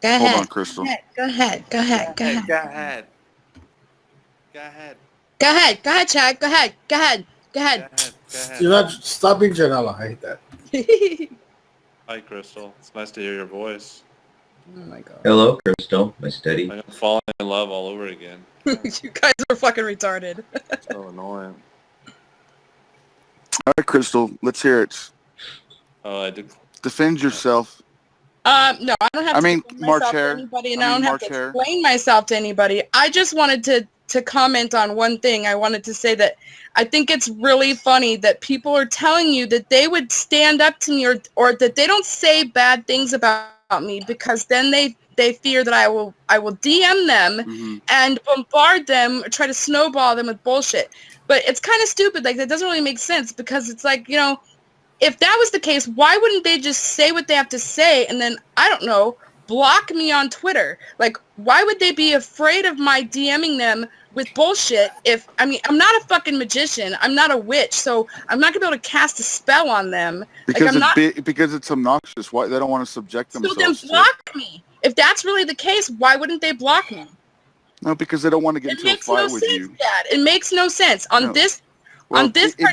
Go ahead. Hold on, Krystal. Go ahead. Go ahead. Chad. Go ahead. You're not stop being Janela. I hate that. Hi, Krystal. It's nice to hear your voice. Oh my god. Hello, Krystal, my steady. I'm falling in love all over again. You guys are fucking retarded. So annoying. All right, Krystal, let's hear it. Oh, I did. Defend yourself. No, I don't have to explain March myself to Hare. anybody, and I don't have to explain myself to anybody. I just wanted to comment on one thing. I wanted to say that I think it's really funny that people are telling you that they would stand up to me or that they don't say bad things about me because then they fear that I will DM them and bombard them or try to snowball them with bullshit. But it's kind of stupid. Like, that doesn't really make sense because it's like, you know, if that was the case, why wouldn't they just say what they have to say and then, I don't know, block me on Twitter? Like, why would they be afraid of my DMing them with bullshit if, I mean, I'm not a fucking magician. I'm not a witch, so I'm not going to be able to cast a spell on them. Because like, because it's obnoxious. Why they don't want to subject themselves to it. So then block me. If that's really the case, why wouldn't they block me? No, because they don't want to get into a fight with you. It makes no sense. It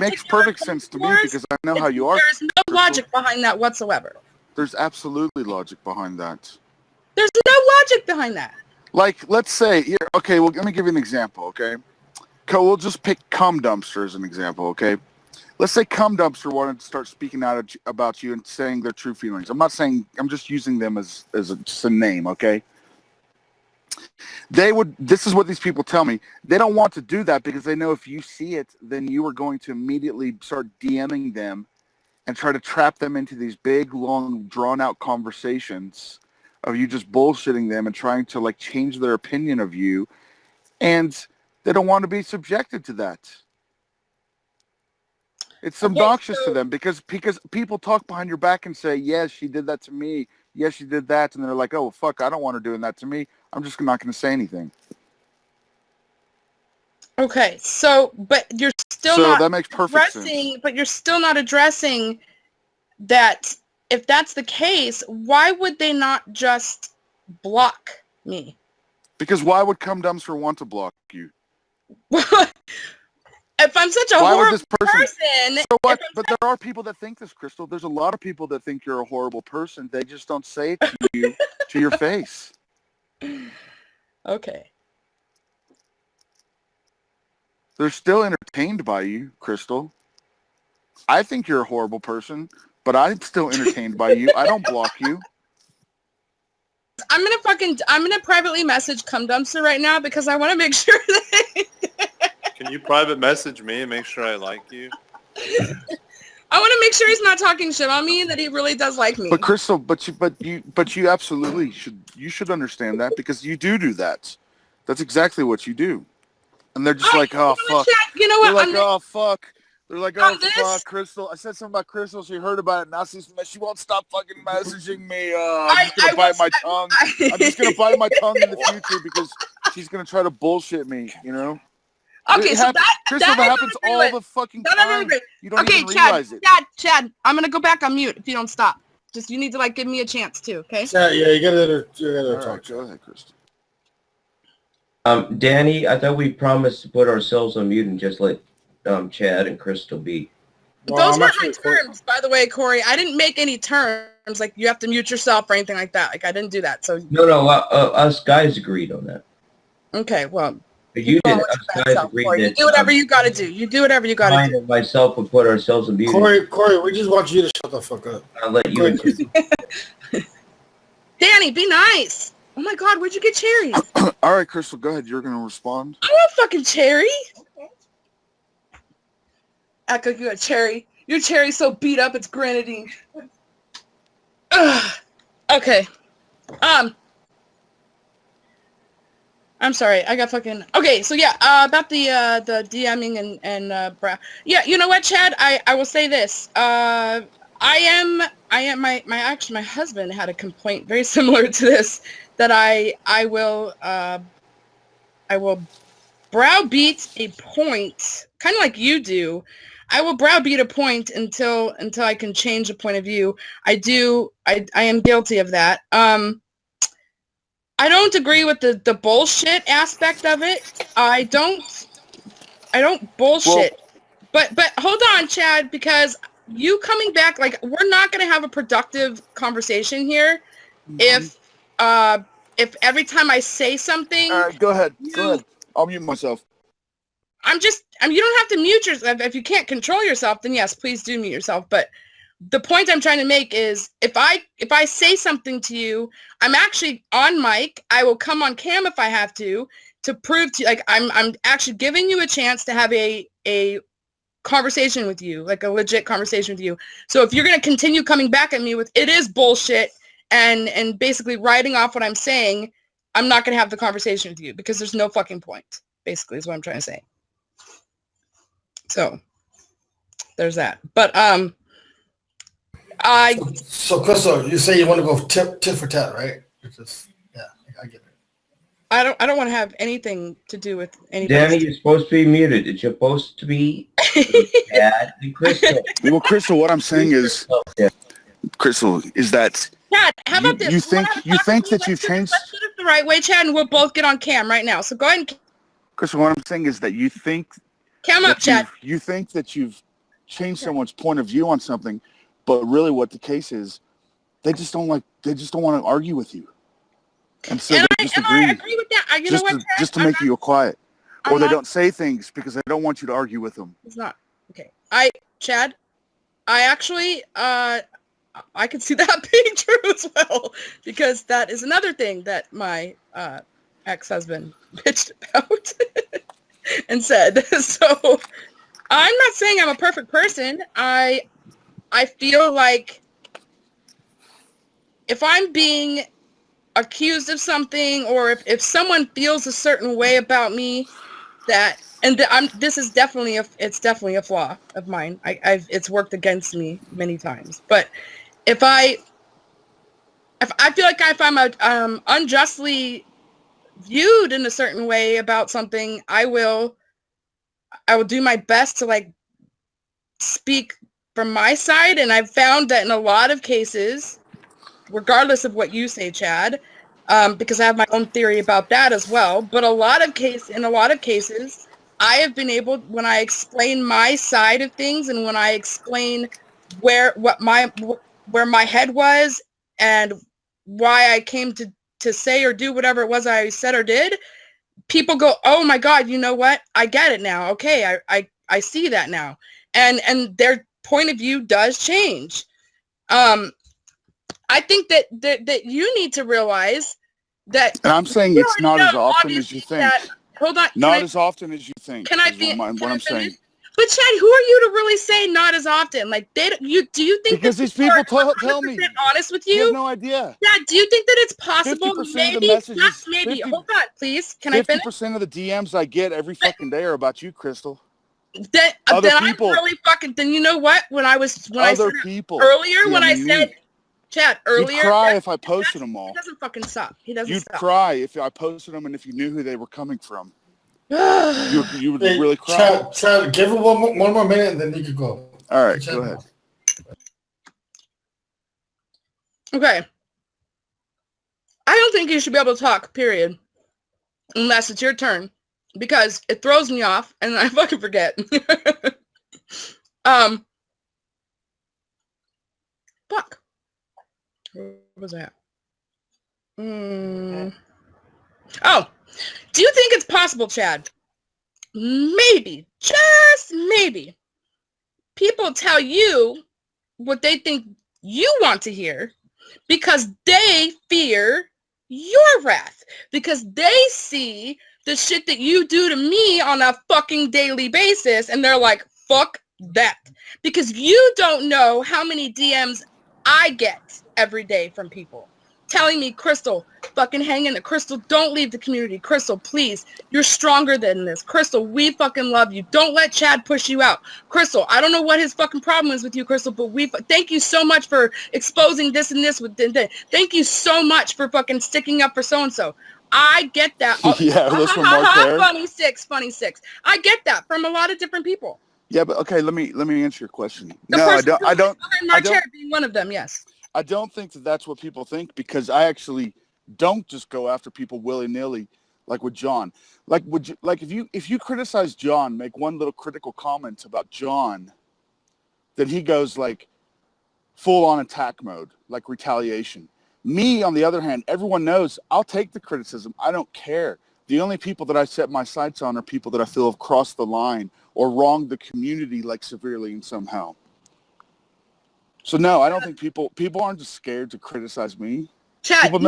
makes perfect sense to me because I know how you are. There's no logic behind that whatsoever. There's absolutely logic behind that. There's no logic behind that. Like, let's say, here, okay, well, let me give you an example, okay? We'll just pick Cum Dumpster as an example, okay? Let's say Cum Dumpster wanted to start speaking out about you and saying their true feelings. I'm not saying, I'm just using them as just a name, okay? This is what these people tell me. They don't want to do that because they know if you see it, then you are going to immediately start DMing them and try to trap them into these big, long, drawn-out conversations of you just bullshitting them and trying to, like, change their opinion of you. And they don't want to be subjected to that. It's obnoxious to them because people talk behind your back and say, yes, she did that to me. Yes, she did that. And they're like, oh, fuck, I don't want her doing that to me. I'm just not going to say anything. Okay, so, but you're still not that makes perfect sense. But you're still not addressing that if that's the case, why would they not just block me? Because why would Cum Dumpster want to block you? If I'm such a horrible person... So what? But there are people that think this, Krystal. There's a lot of people that think you're a horrible person. They just don't say it to you, to your face. Okay. They're still entertained by you, Krystal. I think you're a horrible person, but I'm still entertained by you. I don't block you. I'm gonna privately message Cum Dumpster right now because I want to make sure that... Can you private message me and make sure I like you? I want to make sure he's not talking shit on me and that he really does like me. But Krystal, but you absolutely should understand that because you do that. That's exactly what you do. And they're just like, oh fuck. You know what? They're like, oh fuck. They're like, oh fuck, Krystal. I said something about Krystal. She heard about it. Now she won't stop fucking messaging me. I'm just gonna bite my tongue. I'm just gonna bite my tongue in the future because she's gonna try to bullshit me. You know. Okay, so Krystal, that happens all the fucking time. You don't even realize it. Chad, I'm gonna go back on mute if you don't stop. Just you need to like give me a chance too, okay? Yeah, you gotta talk. Go ahead, Krystal. Danny, I thought we promised to put ourselves on mute and just let Chad and Krystal be. Well, those weren't my terms, by the way, Corey. I didn't make any terms like you have to mute yourself or anything like that. Like I didn't do that. So no, us guys agreed on that. Okay, well. You did. Us guys agreed that. You do whatever you gotta do. You do whatever you gotta do. Myself would put ourselves on mute. Corey, we just want you to shut the fuck up. I'll let you. Danny, be nice. Oh my God, where'd you get cherries? All right, Krystal, go ahead. You're gonna respond. I want fucking cherry. Act like you got cherry. Your cherry's so beat up, it's grenadine. Okay. I'm sorry, I got fucking... Okay, so yeah, about the DMing and yeah, you know what, Chad? I will say this. My husband had a complaint very similar to this, that I will browbeat a point, kind of like you do. I will browbeat a point until I can change a point of view. I am guilty of that. don't agree with the bullshit aspect of it. I don't bullshit. But hold on, Chad, because you coming back, like, we're not going to have a productive conversation here if every time I say something. All right, go ahead. Go ahead. I'll mute myself. You don't have to mute yourself. If you can't control yourself, then yes, please do mute yourself. But the point I'm trying to make is if I say something to you, I'm actually on mic. I will come on cam if I have to prove to you, like, I'm actually giving you a chance to have a conversation with you, like a legit conversation with you. So if you're going to continue coming back at me with it is bullshit and basically writing off what I'm saying, I'm not going to have the conversation with you because there's no fucking point, basically, is what I'm trying to say. So there's that. But So Krystal, you say you want to go tit for tat, right? Yeah, I get it. I don't want to have anything to do with anybody. Danny, you're supposed to be muted. It's supposed to be Chad and Krystal. Well, Krystal, what I'm saying is, Krystal, is that Chad, how about this? You think that you've changed? Let's do it the right way, Chad, and we'll both get on cam right now. So go ahead and. Krystal, what I'm saying is that you think. Cam up, Chad. You think that you've changed someone's point of view on something, but really, what the case is, they just don't want to argue with you, and so they just agree. I agree with that. You know what, Chad? Just to make you quiet, or they don't say things because they don't want you to argue with them. It's not okay. Chad, I actually I could see that being true as well, because that is another thing that my ex-husband bitched about and said. So I'm not saying I'm a perfect person. I feel like if I'm being accused of something, or if someone feels a certain way about me, this is definitely a flaw of mine. It's worked against me many times. But if I feel like if I'm unjustly viewed in a certain way about something, I will do my best to, like, speak from my side. And I've found that in a lot of cases, regardless of what you say, Chad, because I have my own theory about that as well. But in a lot of cases, I have been able, when I explain my side of things and when I explain where my head was and why I came to say or do whatever it was I said or did, people go, oh my God, you know what? I get it now. Okay, I see that now. And their point of view does change. I think that you need to realize that. And I'm saying it's not as often as you think. Hold on. Not as often as you think. Can I be? What I'm saying. But Chad, who are you to really say not as often? Like, do you think because these people tell me? Honest with you? You have no idea. Yeah. Do you think that it's possible? 50% of the messages. Not maybe. Hold on, please. Can I finish? 50% of the DMs I get every fucking day are about you, Krystal. Then I'm really fucking. Then you know what? When I said earlier, when I said, Chad, earlier. You'd cry if I posted them all. He doesn't fucking stop. He doesn't stop. You'd cry if I posted them and if you knew who they were coming from. you would really cry. Chad, give it one more minute and then you can go. All right, go ahead. Okay. I don't think you should be able to talk, period, unless it's your turn, because it throws me off and I fucking forget. Fuck. Where was that? Oh, do you think it's possible, Chad? Maybe, just maybe, people tell you what they think you want to hear because they fear your wrath, because they see the shit that you do to me on a fucking daily basis and they're like, fuck that. Because you don't know how many DMs I get every day from people telling me, Krystal, fucking hang in there. Krystal, don't leave the community. Krystal, please, you're stronger than this. Krystal, we fucking love you. Don't let Chad push you out. Krystal, I don't know what his fucking problem is with you, Krystal, but thank you so much for exposing this and this. Thank you so much for fucking sticking up for so-and-so. I get that. Yeah, those from Mark there. Funny six. I get that from a lot of different people. Yeah, but okay, let me answer your question. I don't. Mark being one of them, yes. I don't think that that's what people think because I actually Don't just go after people willy-nilly like with John. Like if you criticize John, make one little critical comment about John, then he goes like full on attack mode, like retaliation. Me, on the other hand, everyone knows I'll take the criticism. I don't care. The only people that I set my sights on are people that I feel have crossed the line or wronged the community like severely and somehow. So no, I don't think people aren't just scared to criticize me. Chat, they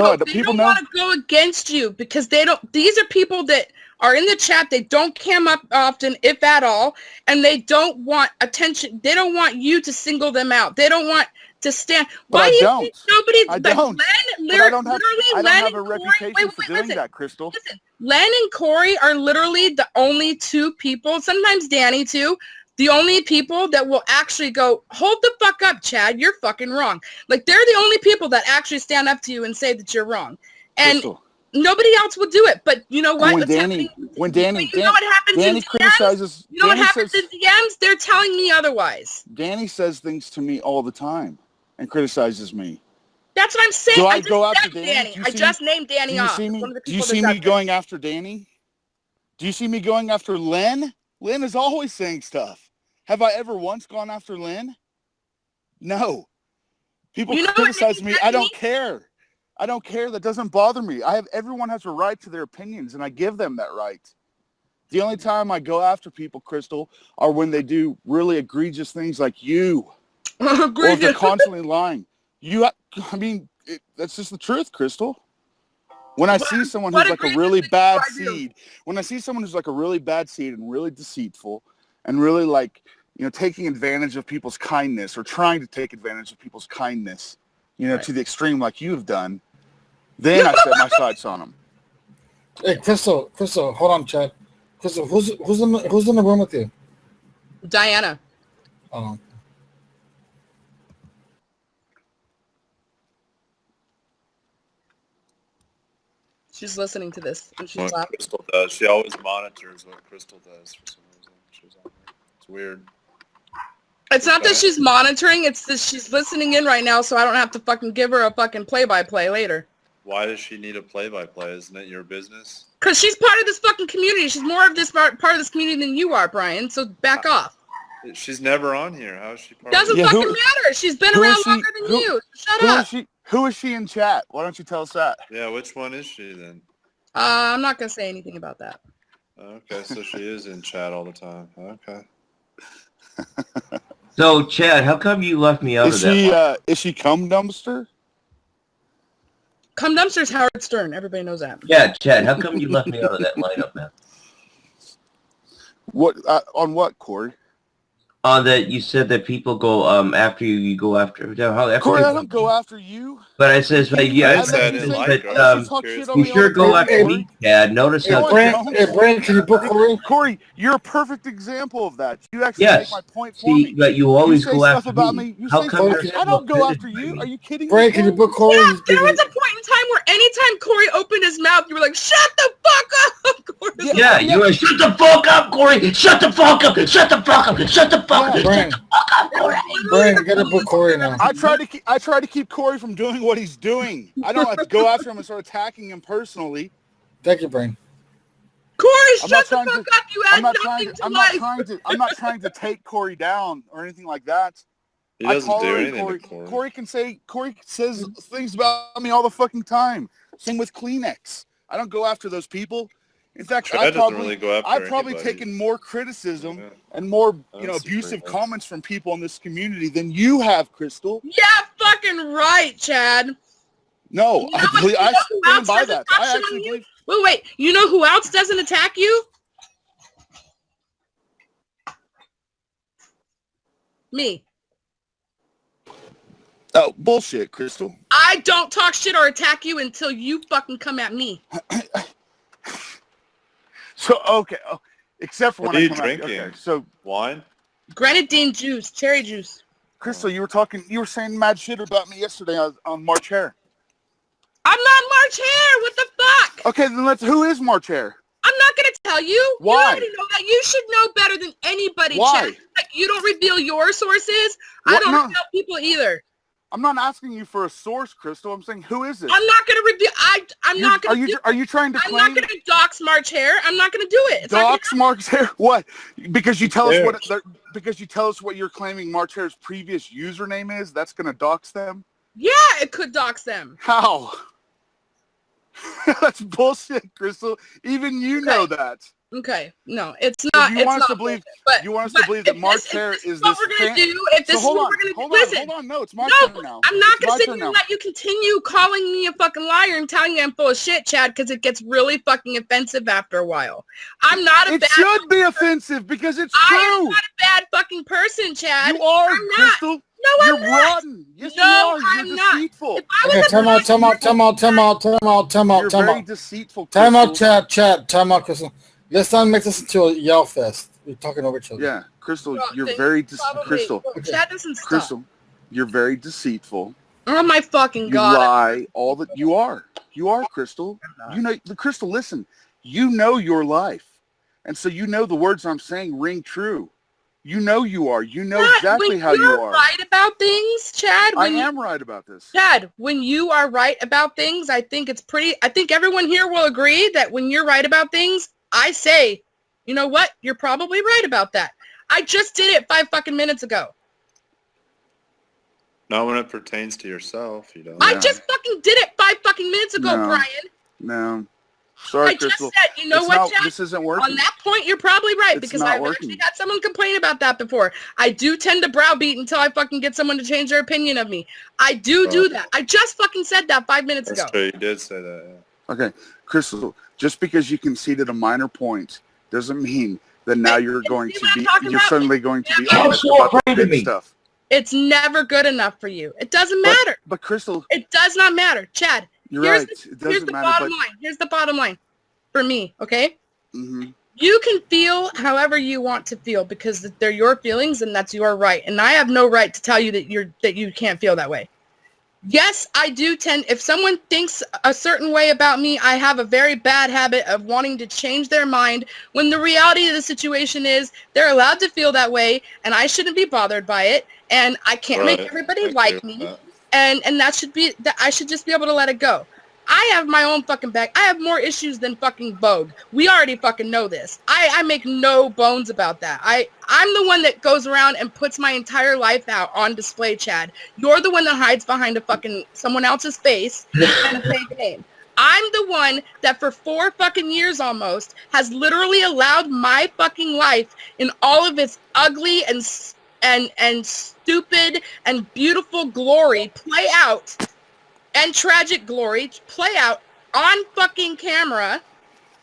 don't want to go against you because they don't. These are people that are in the chat. They don't come up often, if at all, and they don't want attention. They don't want you to single them out. They don't want to stand. But Why I do you don't. think nobody? I don't. I don't have a Corey, reputation for doing that, Krystal. Listen, Len and Corey are literally the only two people. Sometimes Danny too. The only people that will actually go, hold the fuck up, Chad, you're fucking wrong. Like, they're the only people that actually stand up to you and say that you're wrong. And Krystal, nobody else will do it. But you know what? When Danny criticizes, you know what happens in DMs? They're telling me otherwise. Danny says things to me all the time and criticizes me. That's what I'm saying. Do I go after Danny? I just named Danny off. Do you see me going after Danny? Do you see me going after Len? Len is always saying stuff. Have I ever once gone after Len? No. People criticize me. I don't care. I don't care. That doesn't bother me. Everyone has a right to their opinions, and I give them that right. The only time I go after people, Krystal, are when they do really egregious things like you. Or if they're constantly lying. That's just the truth, Krystal. When I see someone who's like a really bad seed, and really deceitful, and really like, taking advantage of people's kindness or trying to take advantage of people's kindness, to the extreme like you've done, then I set my sights on them. Hey, Krystal, hold on, Chad. Krystal, who's in the room with you? Diana. Oh. She's listening to this and she's laughing. Krystal does. She always monitors what Krystal does for some reason. She's on there. It's weird. It's not that she's monitoring, it's that she's listening in right now so I don't have to fucking give her a fucking play-by-play later. Why does she need a play-by-play? Isn't it your business? Because she's part of this fucking community. She's more of this part of this community than you are, Brian, so back off. She's never on here. How is she part Doesn't fucking matter. She's been around longer than you. Shut up. Who is she in chat? Why don't you tell us that? Yeah, which one is she then? I'm not going to say anything about that. Okay, so she is in chat all the time. Okay. So, Chad, how come you left me out of that? Is she Cum Dumpster? Cum Dumpster's Howard Stern. Everybody knows that. Yeah, Chad, how come you left me out of that lineup, man? What on what, Corey? That you said that people go after you. You go after. Corey, I don't go after you. But I says, like, yeah, you sure go after me, Chad. Notice how. Brandon, can you book Corey? Corey, you're a perfect example of that. You actually make my point for me. But you always go after me. How come I don't go after you? Are you kidding me? Brandon, can you book Corey? Yeah, there was a point in time where anytime Corey opened his mouth, you were like, "Shut the fuck up, Corey." Yeah, you were shut the fuck up, Corey. Shut the fuck up. Shut the fuck up. Shut the fuck up. Brian, you gotta book Corey now. I try to keep Corey from doing what he's doing. I don't have to go after him and start attacking him personally. Thank you, Brian. Corey, shut the fuck up. You add nothing to life. I'm not trying to take Corey down or anything like that. He doesn't do anything to Corey. Corey says things about me all the fucking time. Same with Kleenex. I don't go after those people. In fact, I've probably taken more criticism and more, abusive comments from people in this community than you have, Krystal. Yeah, fucking right, Chad. No, I stand by that. I actually believe. Wait. You know who else doesn't attack you? Me. Oh, bullshit, Krystal. I don't talk shit or attack you until you fucking come at me. So, okay. Except for what when are I come drinking? Okay, so wine? Grenadine juice, cherry juice. Krystal, you were saying mad shit about me yesterday on March Hare. I'm not March Hare. What the fuck? Okay, then who is March Hare? I'm not going to tell you. Why? You already know that. You should know better than anybody, Why? Chad. Like, you don't reveal your sources. I don't tell people either. I'm not asking you for a source, Krystal. I'm saying, who is this? I'm not going to reveal. I'm not going to. Are you trying to I'm claim? not going to dox March Hare. I'm not going to do it. It's Dox March Hare? What? Because you tell us because you tell us what you're claiming March Hare's previous username is. That's going to dox them. Yeah, it could dox them. How? That's bullshit, Krystal. Even you know that. Okay, no, it's not. You want us to believe? You want us to believe that March Hare is what this? We're gonna do? If this is what we're gonna do, listen. Hold on. No, it's my turn now. I'm not gonna sit here and let you continue calling me a fucking liar and telling you I'm full of shit, Chad, because it gets really fucking offensive after a while. I'm not a bad. It should be offensive because it's true. I am not a bad fucking person, Chad. You are, No, Krystal. I'm You're not. rotten. Yes, No, you are. I'm You're not. deceitful. Okay, time out. You're very deceitful, Krystal. Time out, Chad. Time out, Krystal. Let's not make this into a yell fest. We're talking over each other. Yeah, Krystal, Well, you're then very Krystal, Chad doesn't stop. Krystal, you're very deceitful. Oh my fucking You god! lie all the. You are, Krystal. You know, Krystal. Listen, you know your life, and so you know the words I'm saying ring true. You know you are. You know exactly how you are. When you're right about things, Chad. I am right about this. Chad, when you are right about things, I think everyone here will agree that when you're right about things, I say, you know what? You're probably right about that. I just did it 5 fucking minutes ago. Not when it pertains to yourself, you don't. I just fucking did it 5 fucking minutes ago, No. Brian. No. Sorry, I just Krystal. said, you know what, Chad? This isn't working. On that point, you're probably right, It's because not I've working. actually had someone complain about that before. I do tend to browbeat until I fucking get someone to change their opinion of me. I do that. I just fucking said that 5 minutes ago. That's true. You did say that, yeah. Okay, Krystal, just because you conceded a minor point doesn't mean that now you're suddenly going to be honest about the big stuff. It's never good enough for you. It doesn't matter. But Krystal, it does not matter. Chad, you're right. It doesn't here's the matter. bottom line. Here's the bottom line for me, okay? Mm-hmm. You can feel however you want to feel because they're your feelings and that's your right. And I have no right to tell you that you can't feel that way. Yes, I do if someone thinks a certain way about me, I have a very bad habit of wanting to change their mind when the reality of the situation is they're allowed to feel that way and I shouldn't be bothered by it and I can't make everybody like me and that I should just be able to let it go. I have my own fucking bag. I have more issues than fucking Vogue. We already fucking know this. I make no bones about that. I'm the one that goes around and puts my entire life out on display, Chad. You're the one that hides behind a fucking someone else's face and a fake name. I'm the one that for 4 fucking years almost has literally allowed my fucking life in all of its ugly and stupid and beautiful glory play out. And tragic glory play out on fucking camera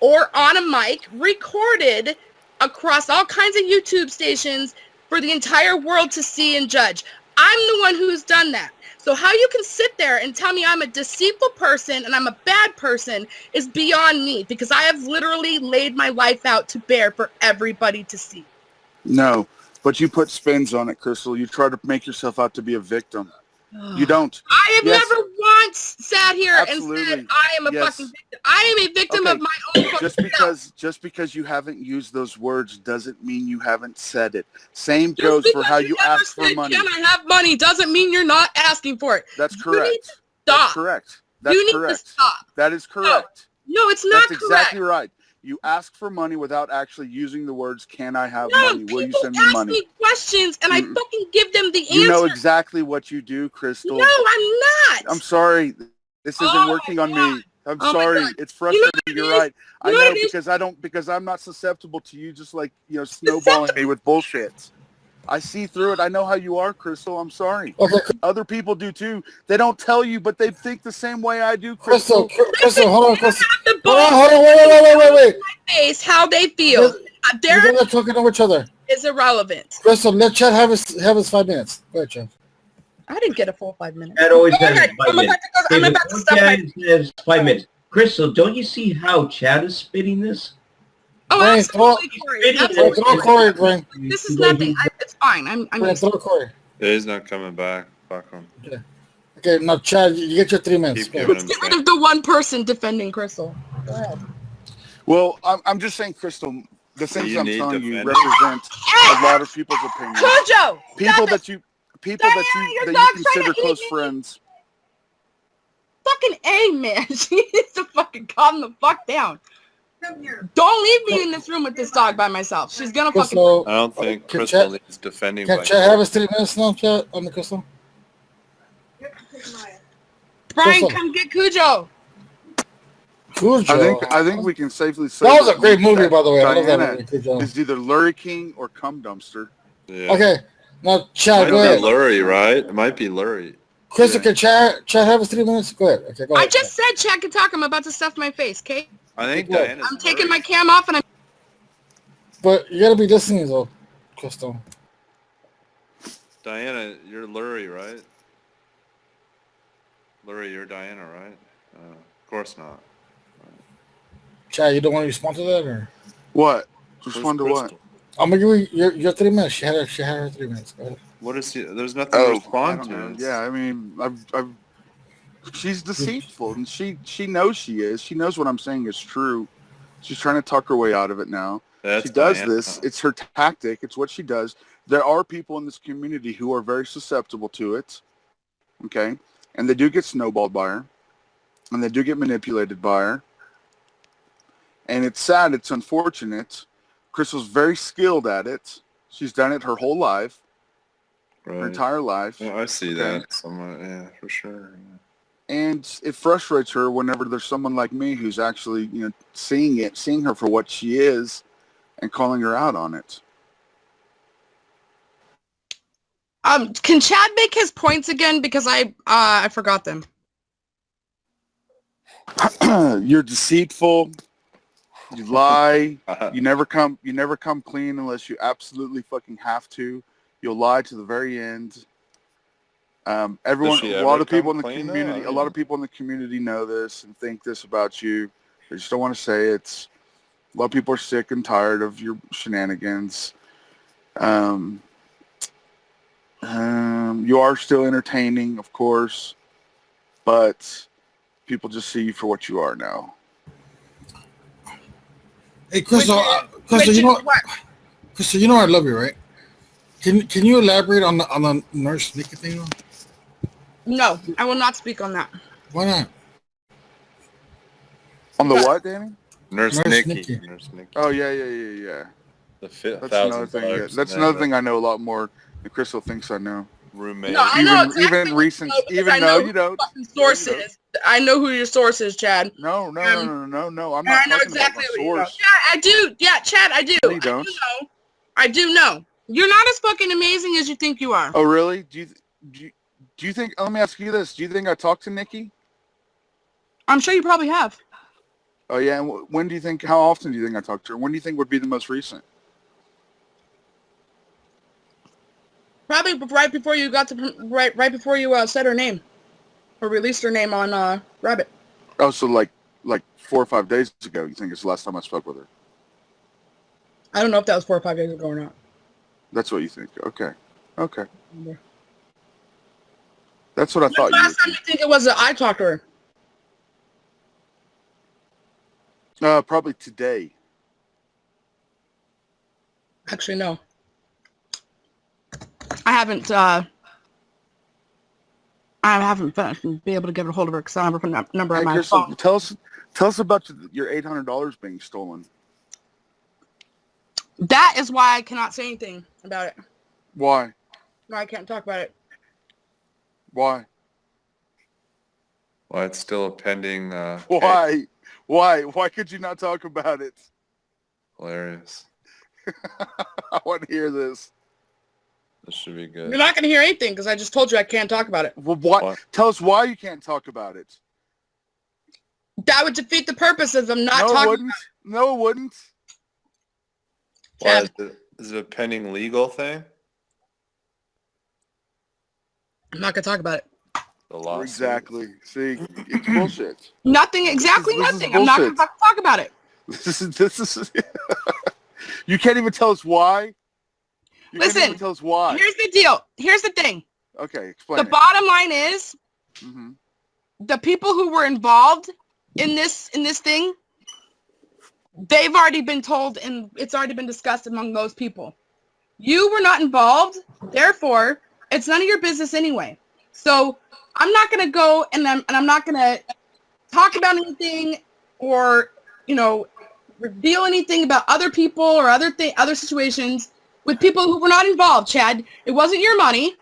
or on a mic, recorded across all kinds of YouTube stations for the entire world to see and judge. I'm the one who's done that. So how you can sit there and tell me I'm a deceitful person and I'm a bad person is beyond me because I have literally laid my life out to bear for everybody to see. No, but you put spins on it, Krystal. You try to make yourself out to be a victim. You don't. I have never once sat here and said I am a fucking victim. I am a victim of my own fucking self. Just because you haven't used those words doesn't mean you haven't said it. Same goes for how you ask for money. Can I have money doesn't mean you're not asking for it. That's correct. You need to stop. That's correct. That's correct. To stop. That is correct. No, it's not That's correct. exactly right. You ask for money without actually using the words, can I have money? Will you send me money? People ask me questions and I fucking give them the answer. You know exactly what you do, Krystal. No, I'm not. I'm sorry. This isn't working on me. I'm sorry. It's frustrating. You're right. I know because I'm not susceptible to you just like, snowballing me with bullshit. I see through it. I know how you are, Krystal. I'm sorry. Okay. Other people do too. They don't tell you, but they think the same way I do, Krystal. Krystal, hold on, Krystal. Hold on, wait. Face how they feel. They're not talking over each other. Is irrelevant. Krystal, let Chad have his 5 minutes. Go ahead, Chad. I didn't get a full 5 minutes. Chad always has 5 minutes. I'm about to stop. Chad has 5 minutes. Krystal, don't you see how Chad is spitting this? Oh, Brian, absolutely, Corey. throw Corey, Brian. This is nothing. It's fine. I'm Brian, throw Corey. Yeah, he's not coming back. Fuck him. Okay, now Chad, you get your 3 minutes. Let's get rid of the one person defending Krystal. Go ahead. Well, I'm just saying, Krystal, the things I'm telling you represent a lot of people's opinions. Kojo! people Diana, that your you dog's trying consider to eat close me. friends. Fucking A, man. She needs to fucking calm the fuck down. Don't leave me in this room with this dog by myself. She's gonna fucking. Krystal, I don't think can Krystal Chad, needs defending can by Chad have his 3 minutes now, Chad, on the Krystal? Brian, Krystal. come get Cujo. Cujo. I think we can safely say That was a great movie, by the way. I love that Diana movie, Cujo. is either Lurie King or Cum Dumpster. Yeah. Okay, now Chad, Might go be ahead. Lurie, right? It might be Lurie. Krystal, Yeah. can Chad have his 3 minutes? Go ahead. Okay, go I ahead. just said Chad could talk. I'm about to stuff my face, okay? I think What? Diana's I'm taking Lurie. my cam off and I'm. But you gotta be listening, though, Krystal. Diana, you're Lurie, right? Lurie, you're Diana, right? Of course not. Chad, you don't want to respond to that, or What? Where's Respond to what? Krystal? I'm gonna give you your 3 minutes. She had her 3 minutes. Go ahead. What is he? There's nothing to Oh, I respond don't to. know. Yeah, I mean, she's deceitful, and she knows she is. She knows what I'm saying is true. She's trying to talk her way out of it now. That's She does Diana. this. It's her tactic. It's what she does. There are people in this community who are very susceptible to it. Okay, and they do get snowballed by her, and they do get manipulated by her. And it's sad. It's unfortunate. Krystal's very skilled at it. She's done it her whole life, her Right. entire life. Yeah, I see Okay. that somewhat. Yeah, for sure. Yeah. And it frustrates her whenever there's someone like me who's actually, seeing her for what she is and calling her out on it. Can Chad make his points again because I forgot them. You're deceitful. You lie. Uh-huh. You never come clean unless you absolutely fucking have to. You'll lie to the very end. Everyone, she a ever lot of people come in the clean, though? community, I a lot mean- of people in the community know this and think this about you. They just don't want to say it. A lot of people are sick and tired of your shenanigans. You are still entertaining, of course, but people just see you for what you are now. Hey, Krystal, Krystal, you know I love you, right? Can you elaborate on the nurse Nikki thing? Though? No, I will not speak on that. Why not? On the what, Danny? Nurse Nurse Nikki. Nikki. Nurse Nikki. Oh yeah. The That's another thing. That's another thing I know a lot more than Crystal thinks I know. Roommate. No, I know exactly Even what recent, you know because even I though know you who don't. fucking source No, you is. I know who your source is, Chad. No. I'm I not know talking exactly about what my you know. source. Yeah, I do. Yeah, Chad, I do. No, you don't. I do know. You're not as fucking amazing as you think you are. Oh, really? Do you think? Let me ask you this: do you think I talked to Nikki? I'm sure you probably have. Oh yeah. And when do you think? How often do you think I talked to her? When do you think would be the most recent? Probably right before you got to right before you said her name or released her name on Rabbit. Oh, so like 4 or 5 days ago. You think it's the last time I spoke with her? I don't know if that was 4 or 5 days ago or not. That's what you think. Okay. That's what I thought. Last time you think it was that I talked to her? Probably today. Actually, no. I haven't been able to get a hold of her because I don't have her number on my Krystal, phone. tell us about your $800 being stolen. That is why I cannot say anything about it. Why? No, I can't talk about it. Why? Well, it's still a pending. Why? Why could you not talk about it? Hilarious. I want to hear this. This should be good. You're not going to hear anything because I just told you I can't talk about it. Well, what? Tell us why you can't talk about it. That would defeat the purpose of them not No, it talking wouldn't. No, it wouldn't. Why, is it a pending legal thing? I'm not going to talk about it. The lawsuit? Exactly. See, it's bullshit. Nothing, exactly This is nothing. I'm not going to bullshit. talk about it. This is. You can't even tell us why. You can't Listen, even tell us why. here's the deal. Here's the thing. Okay, explain. The bottom line is Mm-hmm. the people who were involved in this thing, they've already been told and it's already been discussed among those people. You were not involved, therefore, It's none of your business anyway. So I'm not going to go and I'm not going to talk about anything or, reveal anything about other people or other situations with people who were not involved, Chad. It wasn't your money.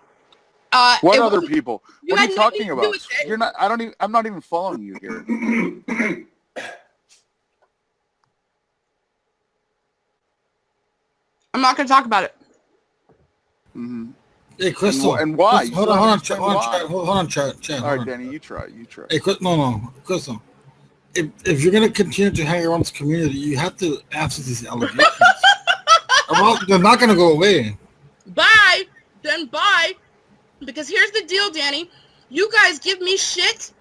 What other people? You What are had you nothing talking to do about? with it. You're not. I don't even. I'm not even following you here. I'm not going to talk about it. Mm-hmm. Hey, Krystal. And why? Hold on, Chad. All right, Danny, you try. Hey, no, Krystal. If you're gonna continue to hang around this community, you have to answer these allegations. They're not gonna go away. Bye. Then bye. Because here's the deal, Danny. You guys give me shit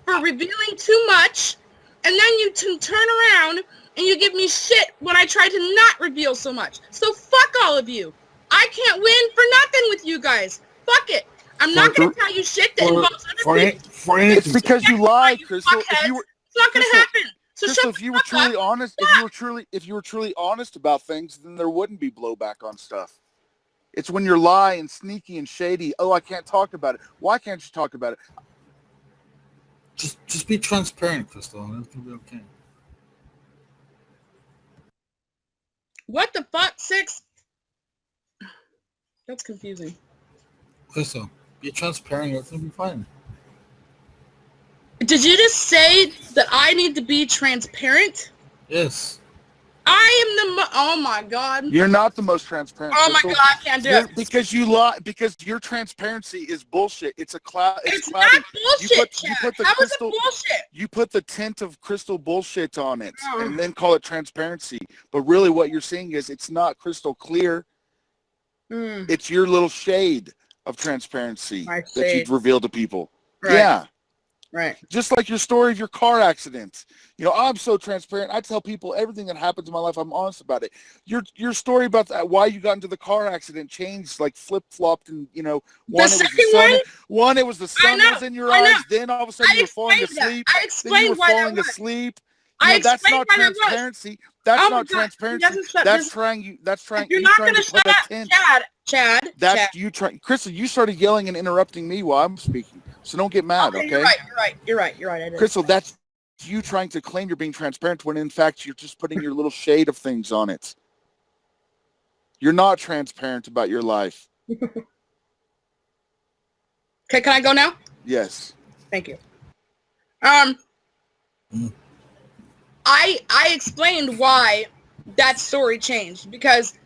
for revealing too much, and then you turn around and you give me shit when I try to not reveal so much. So fuck all of you. I can't win for nothing with you guys. Fuck it. I'm not going to tell you shit that involves other people. It's because you lied, Krystal. It's not going to happen. So Krystal, if you were truly honest, if you were truly honest about things, then there wouldn't be blowback on stuff. It's when you're lying, sneaky, and shady. Oh, I can't talk about it. Why can't you talk about it? Just be transparent, Krystal, and everything will be okay. What the fuck, 6? That's confusing. Krystal, be transparent, everything will be fine. Did you just say that I need to be transparent? Yes. I am oh my God. You're not the most transparent. Oh my God, I can't do it. Because you lie. Because your transparency is bullshit. It's a cloud. It's not bullshit. You put the How is crystal. it bullshit? You put the tint of crystal bullshit on it, and then call it transparency. But really, what you're seeing is it's not crystal clear. It's your little shade of transparency that you've revealed to people. Right. Yeah. Right. Just like your story of your car accident. I'm so transparent. I tell people everything that happens in my life. I'm honest about it. Your story about why you got into the car accident changed, like flip-flopped, and one it was the sun that was in your eyes. Then all of a sudden you were falling asleep. I explained why that was. Asleep. That's not transparency. That's not transparency. That's trying you to put a tint. Chad. That's you trying. Krystal, you started yelling and interrupting me while I'm speaking. So don't get mad, okay? You're right. I did. Krystal, that's you trying to claim you're being transparent when in fact you're just putting your little shade of things on it. You're not transparent about your life. Okay, can I go now? Yes. Thank you. I explained why that story changed because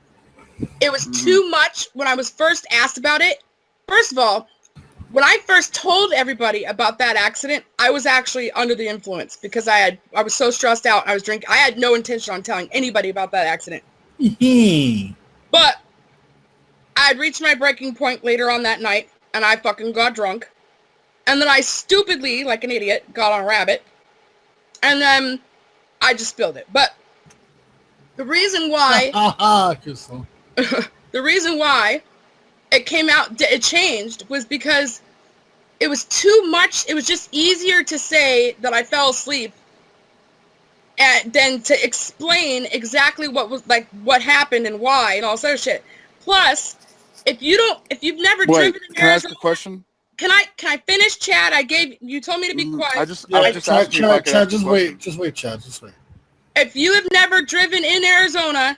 it was too much when I was first asked about it. First of all, when I first told everybody about that accident, I was actually under the influence because I was so stressed out. I was drinking. I had no intention on telling anybody about that accident. But I had reached my breaking point later on that night, and I fucking got drunk. And then I stupidly, like an idiot, got on Rabbit. And then I just spilled it. But the reason why... the reason why it came out, it changed, was because it was too much. It was just easier to say that I fell asleep than to explain exactly what happened and why and all this other shit. Plus, if you've never driven in Arizona, can I ask a question? Can I finish, Chad? You told me to be quiet. Chad, just wait, Chad, just wait. If you have never driven in Arizona,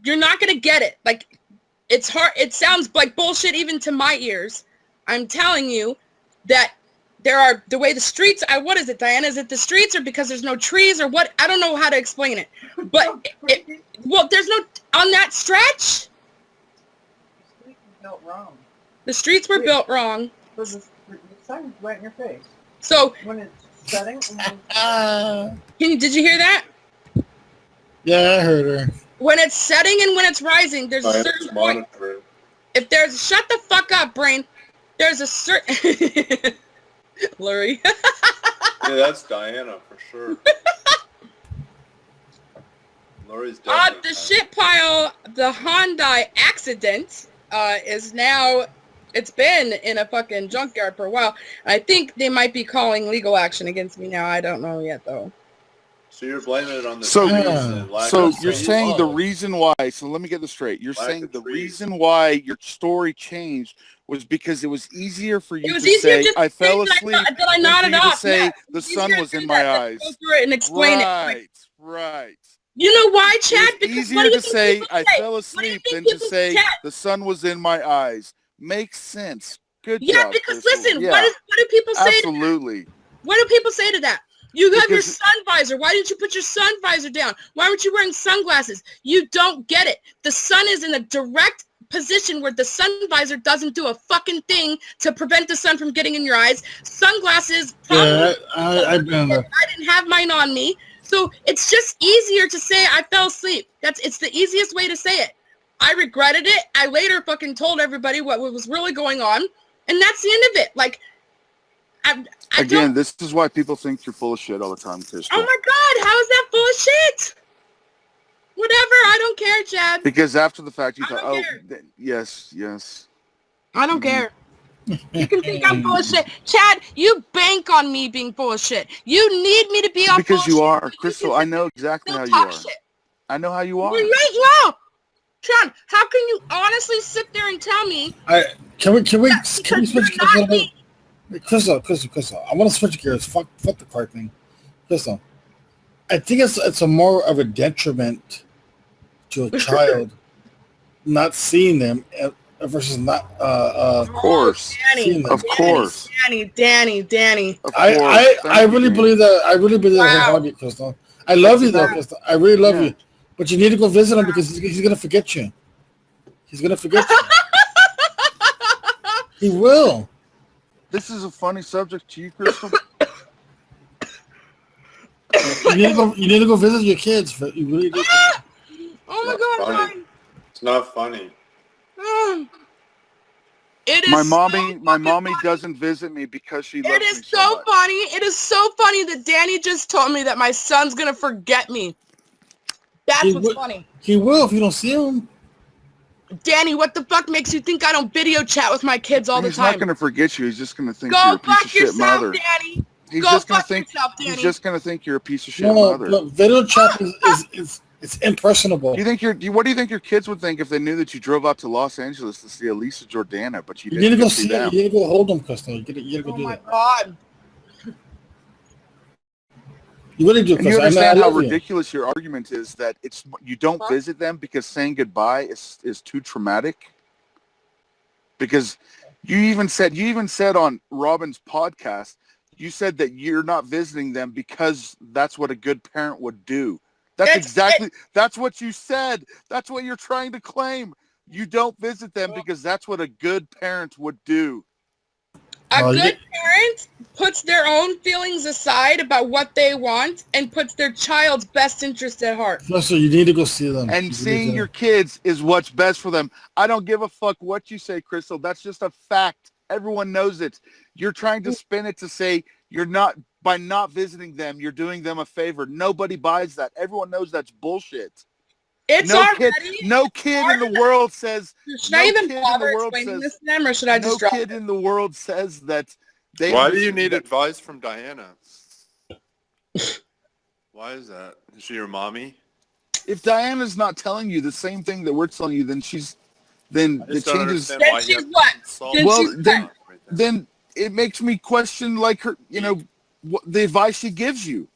you're not gonna get it. Like, it's hard. It sounds like bullshit even to my ears. I'm telling you that the way the streets, what is it, Diana? Is it the streets or because there's no trees or what? I don't know how to explain it. But, there's no, on that stretch. Built wrong. The streets were built wrong. So the sun's right in your face. So, when it's setting. Did you hear that? Yeah, I heard her. When it's setting and when it's rising, there's a certain point. If there's, shut the fuck up, brain. There's a certain... Lurie. Yeah, that's Diana for sure. Lurie's definitely... The shit pile, the Hyundai accident, is now... It's been in a fucking junkyard for a while. I think they might be calling legal action against me now. I don't know yet, though. So you're blaming it on the So- trees and lack So of you're trees? saying the reason why, so let me get this straight. You're Lack saying of the trees. reason why your story changed was because it was easier for you It was to easier say, just I to fell say asleep, that I than for nodded you to off. say Yeah, the it's sun easier was to in do my that than eyes. go through it and explain it. Right. You know why, It was Chad? Because what easier do you to think say, people I say? fell What do you asleep think than to people say, Chad? the sun was in my eyes. Makes sense. Good Yeah, job, because Krystal. listen, Yeah, what do people say? absolutely. What do people say to that? You have your Because- sun visor. Why didn't you put your sun visor down? Why weren't you wearing sunglasses? You don't get it. The sun is in a direct position where the sun visor doesn't do a fucking thing to prevent the sun from getting in your eyes. Sunglasses, Yeah, I've been there. I didn't have mine on me. So it's just easier to say I fell asleep. It's the easiest way to say it. I regretted it. I later fucking told everybody what was really going on. And that's the end of it. Like, I Again, don't, this is why people think you're full of shit all the time, Krystal. oh my God, how is that full of shit? Whatever, I don't care, Chad. Because after the fact, you I thought, don't oh, care. yes. I don't care. You can think I'm full of shit. Chad, you bank on me being full of shit. You need me to be on Because you full are. shit. So you Krystal, can I know exactly how still you talk are. shit. I know how you are. Well, right, Chad, how can you honestly sit there and tell me Can we because switch you're gears a not little bit? me? Krystal. I want to switch gears. Fuck the car thing. Krystal, I think it's a more of a detriment to a child not seeing them versus not Of course. Danny, Of course. Danny. Of course. I Thank you, really Danny. believe that. I really believe that Wow. wholeheartedly, Krystal. I love you though, Wow. Krystal. I really love Yeah. you, but you need to go visit him because he's gonna forget you. He's gonna forget you. He will. This is a funny subject to you, Krystal. You need to go visit your kids. You really do. Oh Not my God, funny. Ryan. It's not funny. It is My so mommy fucking funny. doesn't visit me because she loves It me is so so much. funny. It is so funny that Danny just told me that my son's gonna forget me. That's what's funny. He will if you don't see him. Danny, what the fuck makes you think I don't video chat with my kids all the He's not time? going to forget you. He's just going to think Go you're a piece fuck of shit yourself, mother. Danny. He's Go just going to fuck think. yourself, Danny. He's just going to think you're a piece of shit No, mother. but video chat is it's impersonable. You think what do you think your kids would think if they knew that you drove out to Los Angeles to see Elisa Jordana, but you You need didn't to go see see them? them. You need to go hold them, Krystal. You gotta go Oh do my that. God. You really do, And you Krystal. understand how love you. ridiculous your argument is that you don't visit them because saying goodbye is too traumatic. Because you even said on Robin's podcast, you said that you're not visiting them because that's what a good parent would do. That's what you said. That's what you're trying to claim. You don't visit them because that's what a good parent would do. A good parent puts their own feelings aside about what they want and puts their child's best interest at heart. Krystal, you need to go see them. And seeing your kids is what's best for them. I don't give a fuck what you say, Krystal. That's just a fact. Everyone knows it. You're trying to spin it to say by not visiting them, you're doing them a favor. Nobody buys that. Everyone knows that's bullshit. No kid in the world says. Should I even bother explaining this to them, or should I just drop it? No kid in the world says that they. Why do you need advice from Diana? Why is that? Is she your mommy? If Diana's not telling you the same thing that we're telling you, then it changes. Then it makes me question her. The advice she gives you.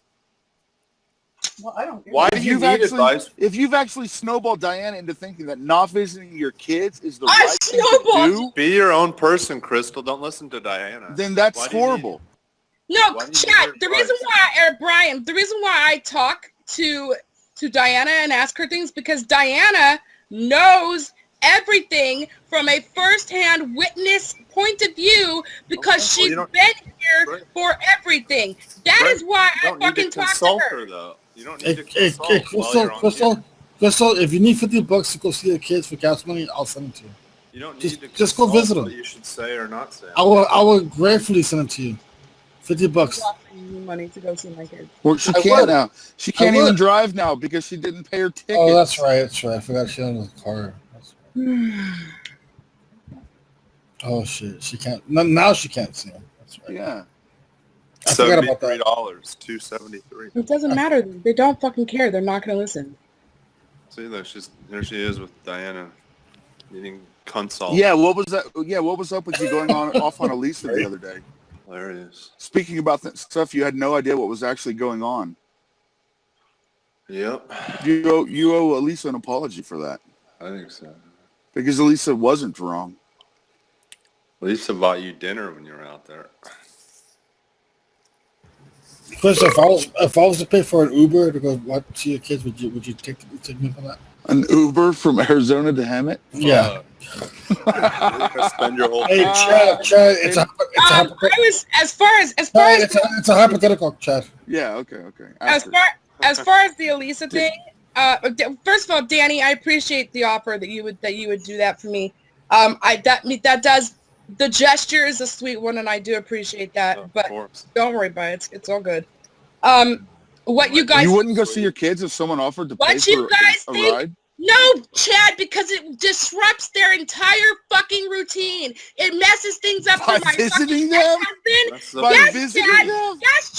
Well, I don't. Why do you need advice? If you've actually snowballed Diana into thinking that not visiting your kids is the right thing to do, be your own person, Krystal. Don't listen to Diana. Then that's horrible. No, Chad. The reason why, Brian, the reason why I talk to Diana and ask her things because Diana knows everything from a first-hand witness point of view because she's been here for everything. That is why I fucking talk to her. Though. You don't need to consult Krystal, if you need $50 to go see the kids for gas money, I'll send it to you. You don't need to just go visit them. What you should say or not say. I will gratefully send it to you. $50. Money to go see my kids. Well, she can't now. She can't even drive now because she didn't pay her ticket. Oh, that's right. I forgot she owned a car. Oh shit, she can't. Now she can't see him. That's right. Yeah. I forgot about $73, that. $273. It doesn't matter. They don't fucking care. They're not going to listen. See, look, there she is with Diana eating consult. Yeah, what was that? Yeah, what was up with you going on off on Elisa the other day? Hilarious. Speaking about that stuff, you had no idea what was actually going on. Yep. You owe Elisa an apology for that. I think so. Because Elisa wasn't wrong. Lisa bought you dinner when you were out there. Krystal, if I was to pay for an Uber to go watch your kids, would you take me for that? An Uber from Arizona to Hemet? Yeah. Spend your whole Hey, Chad, it's a hypothetical, Chad. Yeah, okay. As far as the Elisa thing, first of all, Danny, I appreciate the offer that you would do that for me. That does, the gesture is a sweet one, and I do appreciate that. But don't worry about it; it's all good. What you guys? You wouldn't go see your kids if someone offered to pay for a ride? No, Chad, because it disrupts their entire fucking routine. It messes things up for my visiting them. Yes,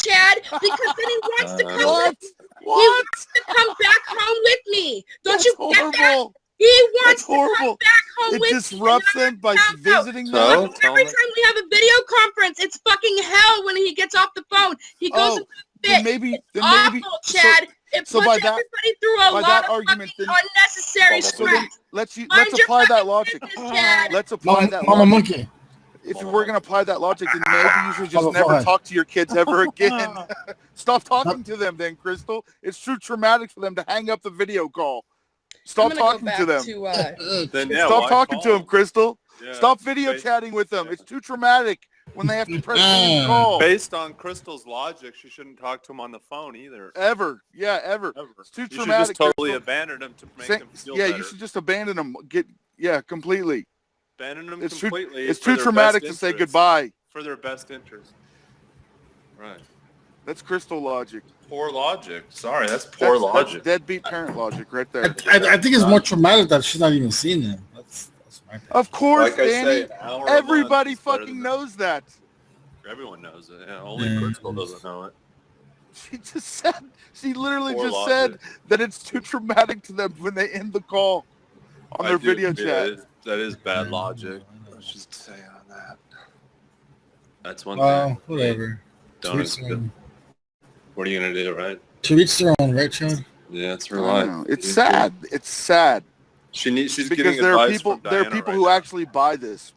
Chad, because then he wants to come. He wants to come back home with me. Don't you get that? He wants to come back home with me. It disrupts them by visiting them. Every time we have a video conference, it's fucking hell when he gets off the phone. He goes into a fit. Maybe awful, Chad. It puts everybody through a lot of fucking unnecessary stress. Let's apply that logic. Let's apply that Mama logic. Monkey. If we're going to apply that logic, then maybe you should just never talk to your kids ever again. Stop talking to them then, Krystal. It's too traumatic for them to hang up the video call. Stop talking to them. Stop talking to them, Krystal. Yeah. Stop video chatting with them. It's too traumatic when they have to press the call. Based on Krystal's logic, she shouldn't talk to him on the phone either. Ever. It's too traumatic. You should just totally abandon them to make them feel better. Yeah, you should just abandon them. Completely. Abandon them completely. It's too traumatic to say goodbye. For their best interest. Right. That's Krystal logic. Poor logic. Sorry, that's poor logic. That's deadbeat parent logic right there. I think it's more traumatic that she's not even seeing them. That's my thing. Of course, like Danny. Everybody fucking knows that. Everyone knows it. Yeah, only Krystal doesn't know it. She literally said that it's too traumatic to them when they end the call on their video chat. That is bad logic. Let's just say on that. That's one thing. Whatever. What are you gonna do, right? To each their own, right, Chad? Yeah, it's her life. It's sad. It's sad. She's because getting there are advice people. from There are Diana people right who now. actually buy this.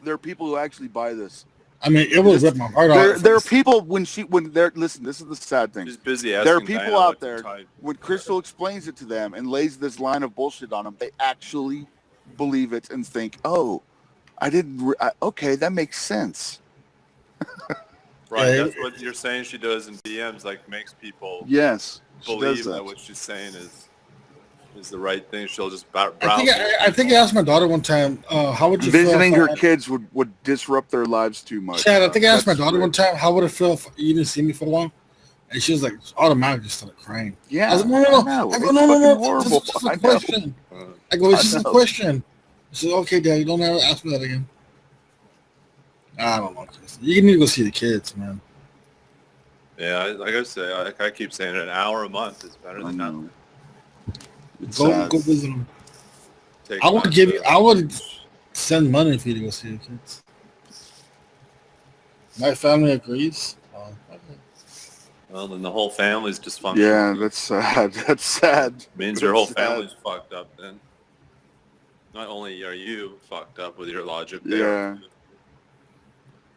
There are people who actually buy this. I mean, it would rip my heart out. There are people when they're listen. This is the sad thing. She's busy. There are people out there when Krystal explains it to them and lays this line of bullshit on them, they actually believe it and think, "Oh, I didn't. Okay, that makes sense." Right, that's what you're saying. She does in DMs, like makes people believe that what she's saying is the right thing. She'll just browse. I think I asked my daughter one time, how would you visiting feel her kids would disrupt their lives too much. Chad, I think I asked my daughter one time, how would it feel if you didn't see me for a while? And she was like, automatically just started crying. Yeah, I was like, no. I go, no. It's just a question. I go, it's just a question. She said, okay, Dad, you don't ever ask me that again. I don't know. You need to go see the kids, man. Yeah, like I say, I keep saying an hour a month is better than nothing. Go visit them. I would send money for you to go see the kids. My family agrees. Well, then the whole family's dysfunctional. Yeah, that's sad. That's sad. Means your whole family's fucked up then. Not only are you fucked up with your logic there. Yeah.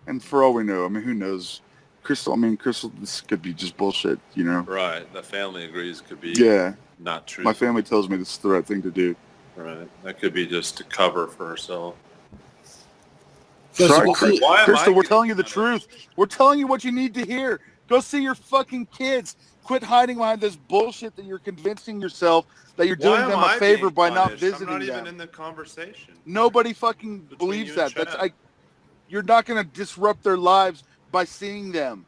And for all we know, I mean, who knows? Krystal, this could be just bullshit, you know? Right. The family agrees could be not true. My family tells me this is the right thing to do. Right. That could be just to cover for herself. Sorry, Krystal, we're telling you the truth. We're telling you what you need to hear. Go see your fucking kids. Quit hiding behind this bullshit that you're convincing yourself that you're doing them a favor by not visiting them. I'm not even in the conversation. Nobody fucking believes that. You're not going to disrupt their lives by seeing them.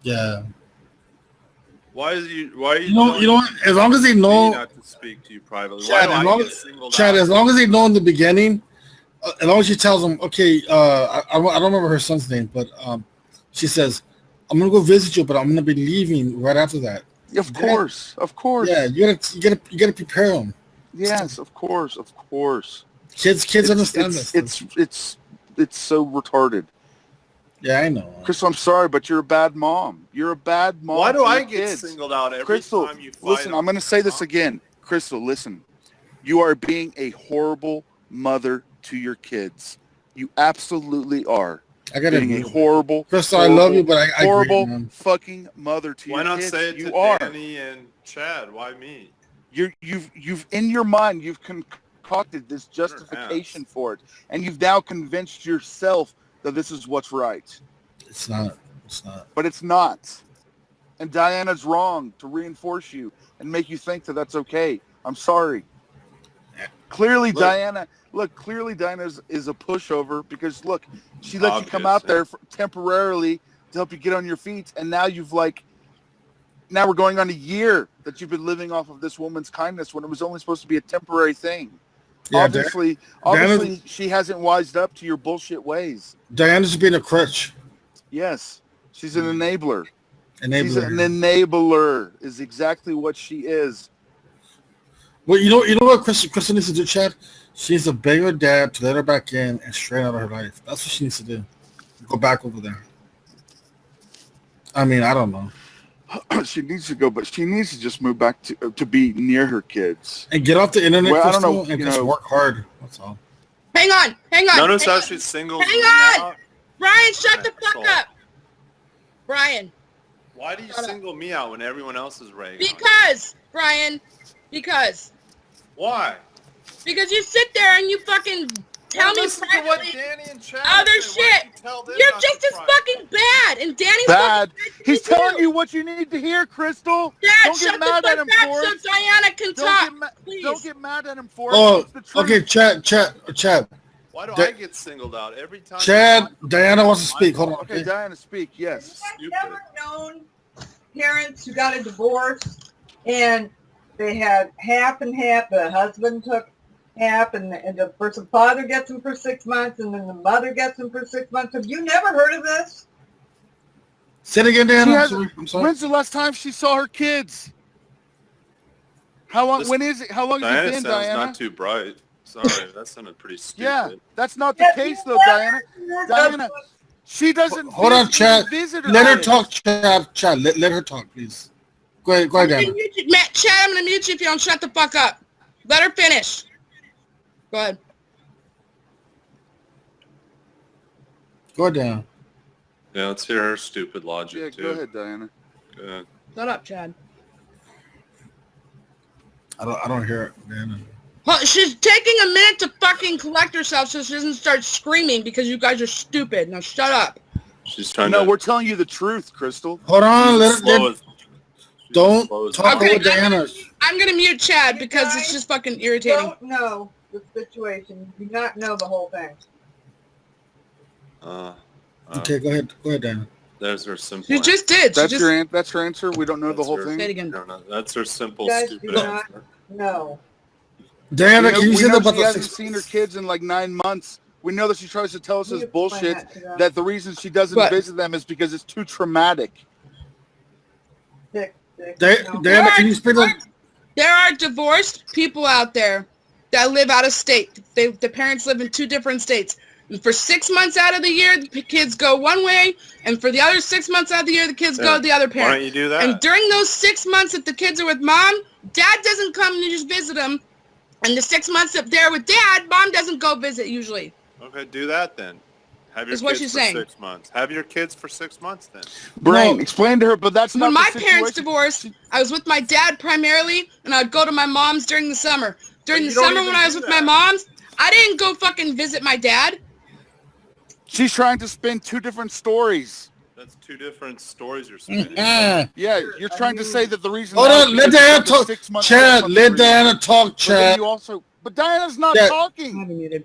Yeah. Why are you? You know what? As long as they know not to speak to you privately. Chad, as long as they know in the beginning, as long as she tells them, okay, I don't remember her son's name, but She says, "I'm gonna go visit you, but I'm gonna be leaving right after that." Of course. Yeah, you gotta prepare them. Yes, of course. Kids understand this. It's so retarded. Yeah, I know. Krystal, I'm sorry, but you're a bad mom. You're a bad mom. Why do I get singled out every Krystal, time you fight? Listen, I'm going to say this again. Krystal, listen. You are being a horrible mother to your kids. You absolutely are. I gotta being a horrible, Krystal, I love you, but I horrible agree, fucking mother to your kids. Why not say it you to are. Danny and Chad? Why me? You've in your mind, you've concocted this justification for it, and you've now convinced yourself that this is what's right. It's not. But it's not. And Diana's wrong to reinforce you and make you think that that's okay. I'm sorry. Clearly, Diana is a pushover because, look, she let you come out there temporarily to help you get on your feet, and now now we're going on a year that you've been living off of this woman's kindness when it was only supposed to be a temporary thing. Yeah, obviously, she hasn't wised up to your bullshit ways. Diana's being a crutch. Yes, she's an enabler. She's an enabler is exactly what she is. Well, you know what Krystal needs to do, Chad? She needs to beg her dad to let her back in and straighten out her life. That's what she needs to do. Go back over there. I mean, I don't know. She needs to go, but she needs to just move back to be near her kids and get off the internet. Well, I don't know, and just work hard. That's all. Hang on. Notice how she's single. Hang on, Brian. Shut the fuck up, Brian. Why do you single me out when everyone else is ragging? Because, Brian. Because. Why? Because you sit there and you fucking tell me privately other shit. You're just as fucking bad, and Danny's bad. He's telling you what you need to hear, Krystal. Dad, don't get mad at him for it. So Diana can talk. Don't get mad at him for it. Oh, okay, Chad. Why do I get singled out every time? Chad, Diana wants to speak. Hold on. Okay, Diana, speak. Yes. I've never known parents who got a divorce and they had half and half. The husband took half, and the father gets them for 6 months, and then the mother gets them for 6 months. Have you never heard of this? Say it again, Dan. I'm sorry. When's the last time she saw her kids? How long? When is it? How long has it been, Diana? Not too bright. Sorry, that sounded pretty stupid. Yeah, that's not the case, though, Diana. Diana, she doesn't. Hold on, Chad. Let her talk, Chad. Let her talk, please. Go ahead, Diana. Chad, I'm gonna mute you if you don't shut the fuck up. Let her finish. Go ahead. Go ahead, Diana. Yeah, let's hear her stupid logic, too. Go ahead, Diana. Go ahead. Shut up, Chad. I don't hear it, Diana. Well, she's taking a minute to fucking collect herself so she doesn't start screaming because you guys are stupid. Now shut up. She's trying to... No, we're telling you the truth, Krystal. Hold on. Don't talk over Diana. I'm going to mute Chad because it's just fucking irritating. Don't know the situation. You do not know the whole thing. Okay, go ahead, Diana. There's her simple. You just did. That's her answer. We don't know the whole thing. Say it again. No, that's her simple, you guys stupid do answer. No. Diana, can you say that about she hasn't seen her kids in like 9 months. We know that she tries to tell us this bullshit that the reason she doesn't visit them is because it's too traumatic. Diana, can you speak up? There are divorced people out there that live out of state. The parents live in 2 different states. And for 6 months out of the year, the kids go one way, and for the other 6 months out of the year, the kids go to the other parent. Why don't you do that? And during those 6 months that the kids are with mom, dad doesn't come and just visit them. And the 6 months up there with dad, mom doesn't go visit usually. Okay, do that then. Have your That's what kids she's for saying. 6 months. Have your kids for 6 months then. Brain, explain to her, but that's not when the my situation. parents divorced, I was with my dad primarily, and I'd go to my mom's during the summer. During the summer when I was with my mom's, I didn't go fucking visit my dad. She's trying to spin 2 different stories. That's 2 different stories you're spinning. Yeah, you're trying to say that the reason... Hold on, let Diana talk. Chad, let Diana talk, Chad. But Diana's not talking.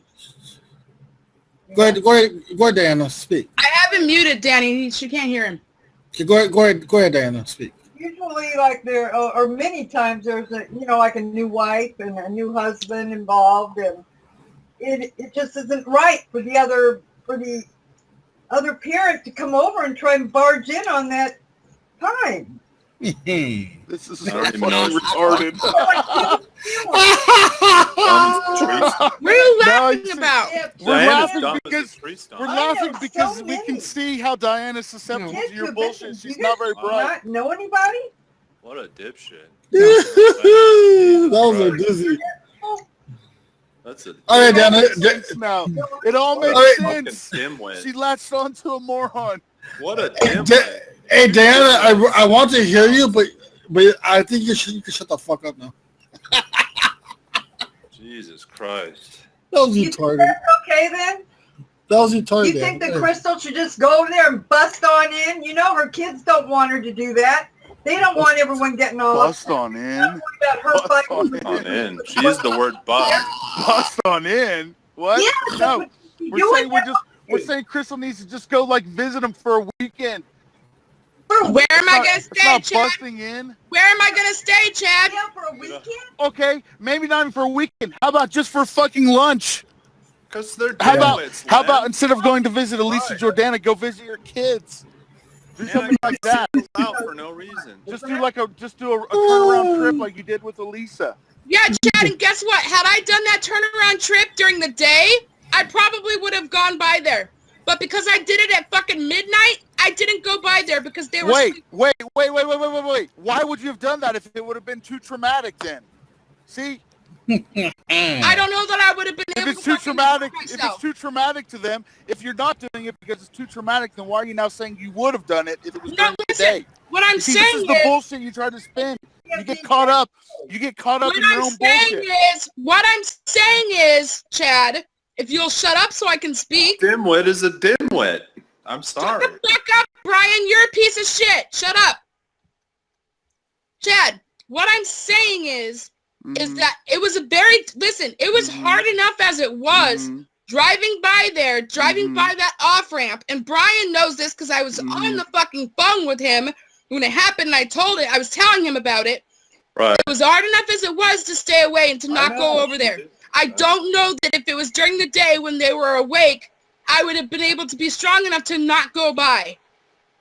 Go ahead, Diana, speak. I haven't muted Danny. She can't hear him. Okay, go ahead, Diana, speak. Usually, like there or many times, there's like a new wife and a new husband involved, and it just isn't right for the other parents to come over and try and barge in on that time. This is so fucking retarded. What are you laughing about? We're laughing because we can see how Diana's susceptible to your bullshit. She's not very bright. Not know anybody? What a dipshit. That was a dizzy. That's a. All right, Diana. Now it all makes sense. She latched onto a moron. What a dimwit. Hey, Diana, I want to hear you, but I think you can shut the fuck up now. Jesus Christ. That was retarded. That's okay then? That was retarded. You think that Krystal should just go over there and bust on in? You know her kids don't want her to do that. They don't want everyone getting all bust on in. Bust on in. She used the word bust. Bust on in. What? Yeah, no. We're saying Krystal needs to just go like visit him for a weekend. Where am I gonna stay, Chad? Busting in. Where am I gonna stay, Chad? Yeah, for a weekend? Okay, maybe not even for a weekend. How about just for fucking lunch? Because they're how about instead of going to visit Elisa Jordana, go visit your kids? Do something like that. Out for no reason. Just do a turnaround trip like you did with Elisa. Yeah, Chad, and guess what? Had I done that turnaround trip during the day, I probably would have gone by there. But because I did it at fucking midnight, I didn't go by there because they were Wait. Why would you have done that if it would have been too traumatic then? See? I don't know that I would have been able to if it's too traumatic to them, if you're not doing it because it's too traumatic, then why are you now saying you would have done it if it was during the day? What I'm saying this is the bullshit you try to spin. You get caught up. You get caught up in your own bullshit. What I'm saying is, Chad, if you'll shut up so I can speak. Dimwit is a dimwit. I'm sorry. Shut the fuck up, Brian. You're a piece of shit. Shut up. Chad, what I'm saying is that it was it was hard enough as it was driving by that off-ramp. And Brian knows this because I was on the fucking phone with him when it happened and I was telling him about it. Right. It was hard enough as it was to stay away and to not go over there. I don't know that if it was during the day when they were awake, I would have been able to be strong enough to not go by.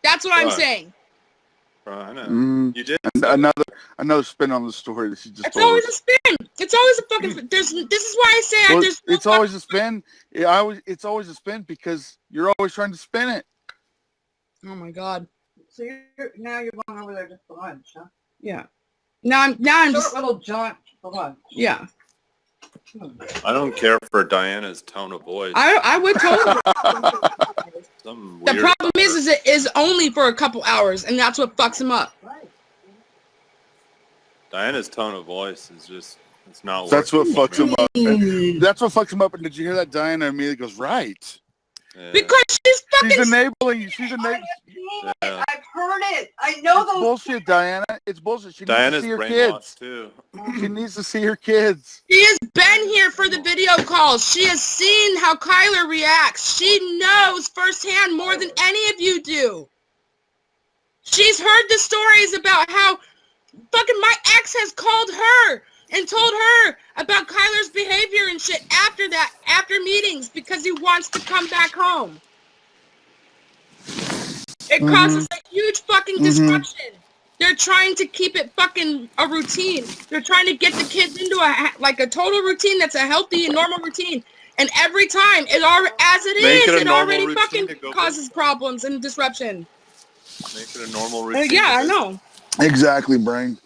That's what I'm saying. Right, I know. You did. Another spin on the story that she just told us. It's always a spin. It's always a fucking. This is why I say it's always a spin. It's always a spin because you're always trying to spin it. Oh my God. So now you're going over there just for lunch, huh? Yeah. Now I'm just little jaunt for lunch. Yeah. I don't care for Diana's tone of voice. I would totally. The problem is it is only for a couple hours, and that's what fucks him up. Right. Diana's tone of voice is just—it's not. That's what fucks him up. That's what fucks him up. And did you hear that? Diana immediately goes, right. Yeah. Because she's enabling you. She's enabling. Yeah. I've heard it. I know those. Bullshit, Diana. It's bullshit. She needs to see her kids. Too. She needs to see her kids. She has been here for the video calls. She has seen how Kyler reacts. She knows firsthand more than any of you do. She's heard the stories about how fucking my ex has called her and told her about Kyler's behavior and shit after meetings because he wants to come back home. It causes a huge fucking disruption. They're trying to keep it fucking a routine. They're trying to get the kids into a total routine that's a healthy and normal routine. And every time, it already fucking causes problems and disruption. Make it a normal routine. Yeah, I know. Exactly, Brain.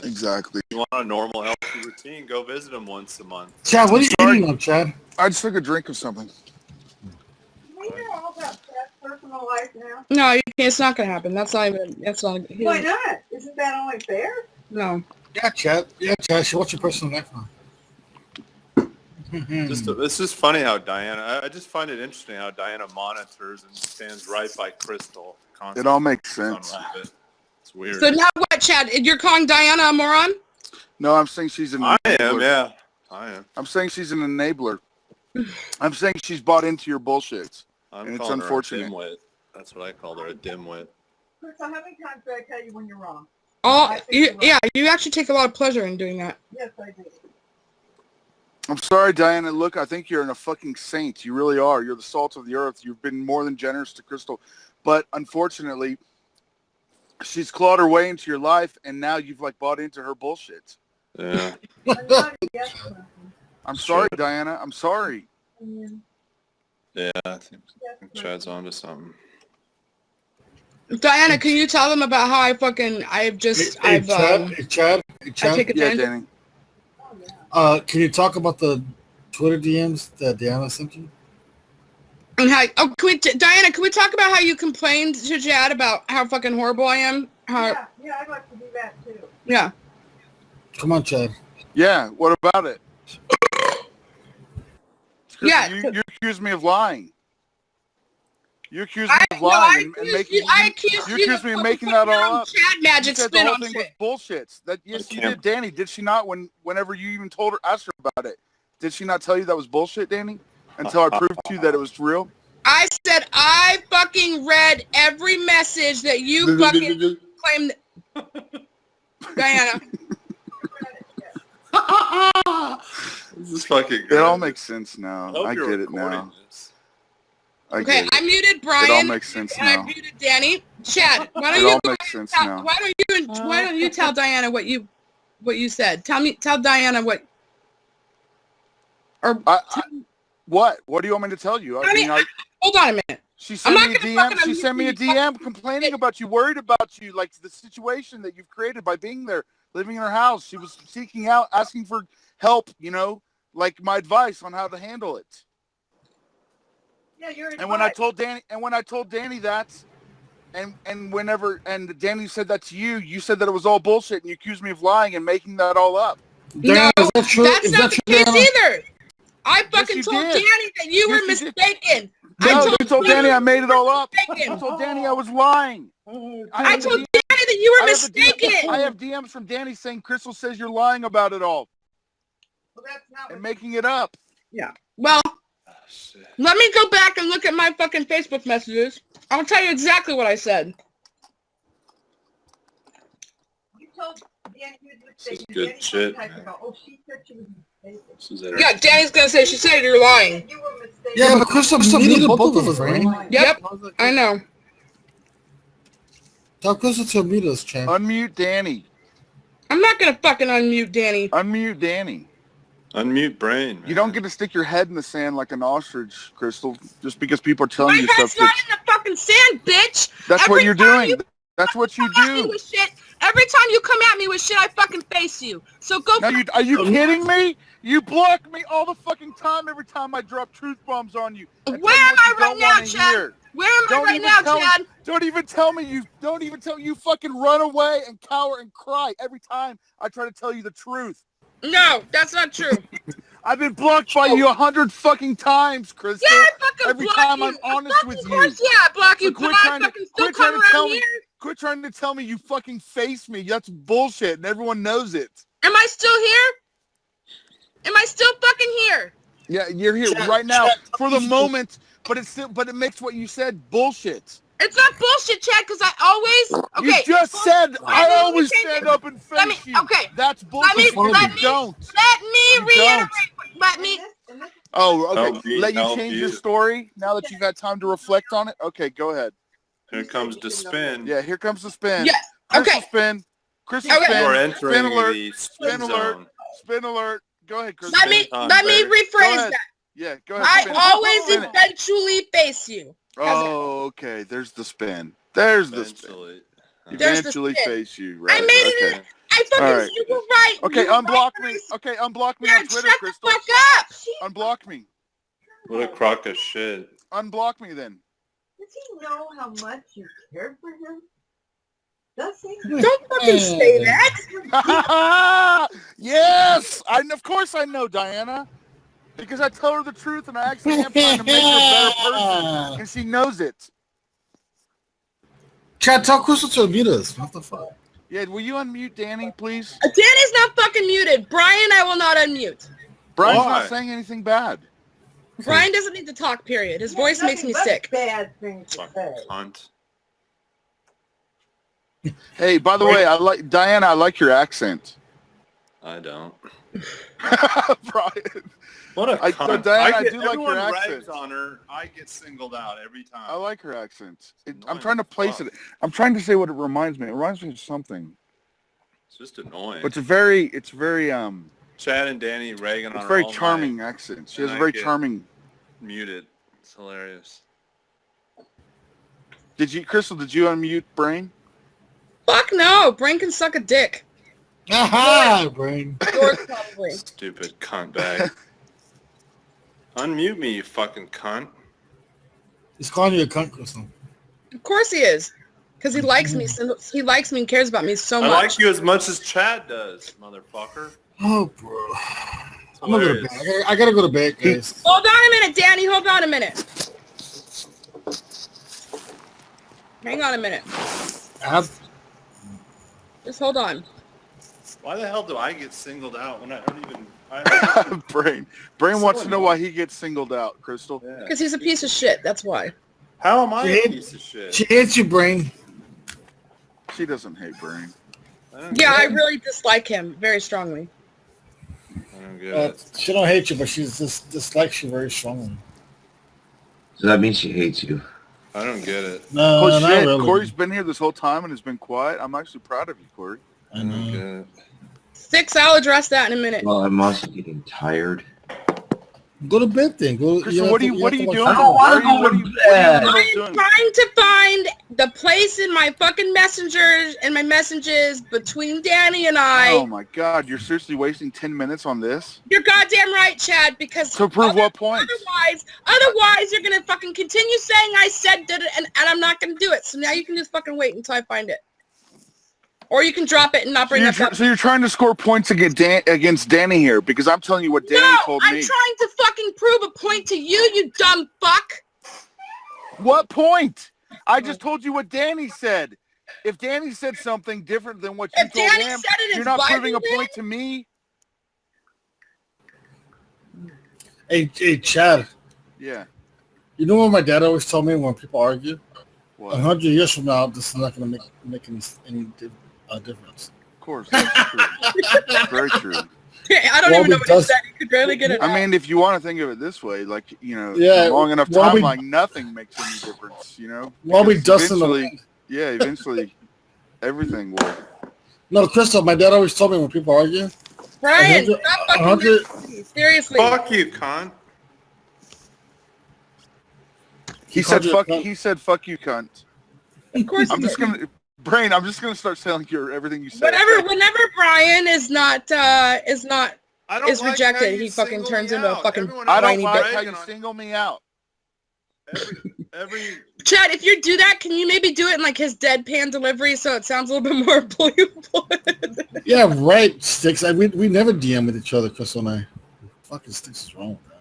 Exactly. If you want a normal, healthy routine, go visit them once a month. Chad, what are you eating on, Chad? I just took a drink of something. We hear all about Chad's personal life now. No, it's not going to happen. That's not. Why not? Isn't that only fair? No. Yeah, Chad. What's your personal life now? It's just funny how Diana. I just find it interesting how Diana monitors and stands right by Krystal. It all makes sense. It's weird. So now what, Chad? You're calling Diana a moron? No, I'm saying she's an enabler. I am. I'm saying she's an enabler. I'm saying she's bought into your bullshit. And it's unfortunate. Her a dimwit. That's what I called her, a dimwit. So how many times did I tell you when you're wrong? You actually take a lot of pleasure in doing that. Yes, I do. I'm sorry, Diana. Look, I think you're a fucking saint. You really are. You're the salt of the earth. You've been more than generous to Krystal. But unfortunately, she's clawed her way into your life, and now you've like bought into her bullshit. Yeah. I'm sorry, Diana. I'm sorry. Yeah, I think Chad's onto something. Diana, can you tell them about how I take advantage? Yeah, Danny. Can you talk about the Twitter DMs that Diana sent you? And how? Oh, Diana, can we talk about how you complained to Chad about how fucking horrible I am? Yeah, I'd like to do that too. Yeah. Come on, Chad. Yeah. What about it? Yeah. You accuse me of lying. You accuse me of lying and making. You accuse me of making that all up. Chad magic spin on thing was shit. bullshit. That yes, you did, Danny. Did she not? Whenever you even told her, asked her about it, did she not tell you that was bullshit, Danny? Until I proved to you that it was real. I said I fucking read every message that you fucking claimed. Diana. This is fucking good. It all makes sense now. I get it now. Okay, I muted Brian. It all makes sense now. I muted Danny. Chad, why don't you tell Diana what you said? Tell Diana what. Or what? What do you want me to tell you? Hold on a minute. She sent me a DM. She sent me a DM complaining about you, worried about you, like the situation that you've created by being there, living in her house. She was seeking out, asking for help. Like my advice on how to handle it. Yeah, and when I told Danny that, and Danny said that to you, you said that it was all bullshit, and you accused me of lying and making that all up. No, that's not the case either. I fucking told Danny that you were mistaken. No, you told Danny I made it all up. I told Danny I was lying. I told Danny that you were mistaken. I have DMs from Danny saying Krystal says you're lying about it all. Well, that's not and making it up. Yeah. Well, let me go back and look at my fucking Facebook messages. I'll tell you exactly what I said. You told Danny you were mistaken. This is good shit, man. She said she was mistaken. Yeah, Danny's gonna say she said you're lying. You were mistaken. Yeah, but Krystal muted both of us, right? Yep, I know. Tell Krystal to mute us, Chad. Unmute Danny. I'm not gonna fucking unmute Danny. Unmute Danny. Unmute brain. Man. You don't get to stick your head in the sand like an ostrich, Krystal, just because people are telling you stuff. My head's not in the fucking sand, bitch. That's what you're doing. That's what you do. Every time you come at me with shit, I fucking face you. So go. Are you kidding me? You block me all the fucking time every time I drop truth bombs on you. Where am I right now, Chad? Where am I right now, Chad? Don't even tell me you fucking run away and cower and cry every time I try to tell you the truth. No, that's not true. I've been blocked by you 100 fucking times, Krystal. Yeah, I fucking every block time you. I'm honest with you. Of course, yeah, I block you, but I fucking still come around here. Quit trying to tell me you fucking face me. That's bullshit, and everyone knows it. Am I still here? Am I still fucking here? Yeah, you're here right now for the moment, but it makes what you said bullshit. It's not bullshit, Chad, because I always... Okay. You just said I always stand up and face you. Okay. That's bullshit. Let me reiterate. Let me... Oh, okay. Let you change your story now that you've had time to reflect on it? Okay, go ahead. Here comes the spin. Yeah, here comes the spin. Yes. Okay. Spin. Krystal spin. You're entering spin alert. the spin alert. zone. Spin alert. Go ahead, Krystal. Let me rephrase that. Yeah, go ahead. I always eventually face you. Oh, okay. There's the spin. There's the spin. Eventually face you, right? I made it. I fucking you were right. Okay, unblock me. Okay, unblock me on Twitter, Krystal. Shut the fuck up. Unblock me. What a crock of shit. Unblock me then. Does he know how much you cared for him? Does he? Don't fucking say that. Yes! Of course I know, Diana. Because I tell her the truth and I actually am trying to make her a better person. And she knows it. Chad, tell Krystal to mute us. What the fuck? Yeah, will you unmute Danny, please? Danny's not fucking muted. Brian, I will not unmute. Brian's not saying anything bad. Brian doesn't need to talk, period. His voice makes me sick. Bad things to say. Cunt. Hey, by the way, Diana, I like your accent. I don't. Brian. What a cunt. I do like your accent. Rags on her. I get singled out every time. I like her accent. I'm trying to place it. I'm trying to say what it reminds me. It reminds me of something. It's just annoying. But it's very Chad and Danny ragging on her. It's very charming accent. She has a very charming. Muted. It's hilarious. Krystal, did you unmute Brain? Fuck no. Brain can suck a dick. Aha, Brain. Yours probably. Stupid cunt bag. Unmute me, you fucking cunt. He's calling you a cunt, Krystal. Of course he is. Because he likes me. He likes me and cares about me so much. I like you as much as Chad does, motherfucker. Oh, bro. I'm gonna go to bed. I gotta go to bed, guys. Hold on a minute, Danny. Hold on a minute. Hang on a minute. Just hold on. Why the hell do I get singled out when I don't even... Brain wants to know why he gets singled out, Krystal. Because he's a piece of shit. That's why. How am I a piece of shit? She hates you, Brain. She doesn't hate Brain. I really dislike him very strongly. I don't get it. She don't hate you, but she dislikes you very strongly. So that means she hates you. I don't get it. No, not really. Corey's been here this whole time and has been quiet. I'm actually proud of you, Corey. I don't get it. 6, I'll address that in a minute. Well, I'm also getting tired. Go to bed then. Krystal, what are you doing? I don't want to go to bed. I'm trying to find the place in my fucking messengers and my messages between Danny and I. Oh my God, you're seriously wasting 10 minutes on this? You're goddamn right, Chad, because... To prove what point? Otherwise, you're going to fucking continue saying I said that and I'm not going to do it. So now you can just fucking wait until I find it. Or you can drop it and not bring it up. So you're trying to score points against Danny here, because I'm telling you what Danny told me. I'm trying to fucking prove a point to you, you dumb fuck. What point? I just told you what Danny said. If Danny said something different than what you told him, you're not proving a point to me. Hey, Chad. Yeah. You know what my dad always told me when people argue? What? 100 years from now, this is not going to make any difference. Of course, that's true. Very true. I don't even know what he said. You could barely get it out. I mean, if you want to think of it this way, like, long enough time, like nothing makes any difference, While we dust in the land. Yeah, eventually everything will. No, Krystal, my dad always told me when people argue. Brian, stop fucking seriously. Fuck you, cunt. He said fuck you, cunt. Of course I'm just gonna start selling everything you say. Whenever Brian is rejected, he fucking turns into a fucking I don't whiny like bitch. how you single me out. Every Chad, if you do that, can you maybe do it in like his deadpan delivery so it sounds a little bit more believable? Yeah, right, Sticks. We never DM with each other, Krystal and I. Fucking Sticks is wrong with that.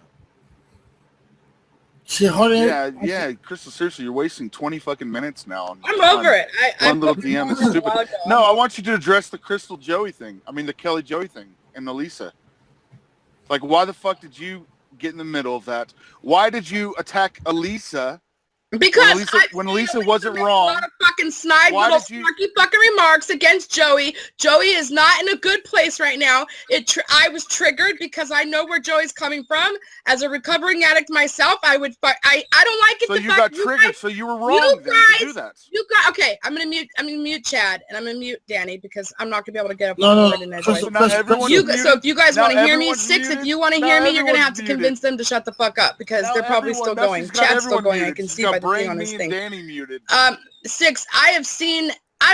Yeah, Krystal, seriously, you're wasting 20 fucking minutes now. I'm over it. One little DM is stupid. No, I want you to address the Krystal Joey thing. I mean, the Kelly Joey thing and Elisa. Like, why the fuck did you get in the middle of that? Why did you attack Elisa? Because when Elisa wasn't wrong. A lot of fucking snide little snarky fucking remarks against Joey. Joey is not in a good place right now. I was triggered because I know where Joey's coming from. As a recovering addict myself, I don't like it. So you got triggered. So you were wrong then to do that. Okay. I'm gonna mute Chad and I'm gonna mute Danny because I'm not gonna be able to get up. So if you guys want to hear me, Six, if you want to hear me, you're gonna have to convince them to shut the fuck up because they're probably still going. Chad's still going. I can see by the thing on his thing. Danny muted. Six, I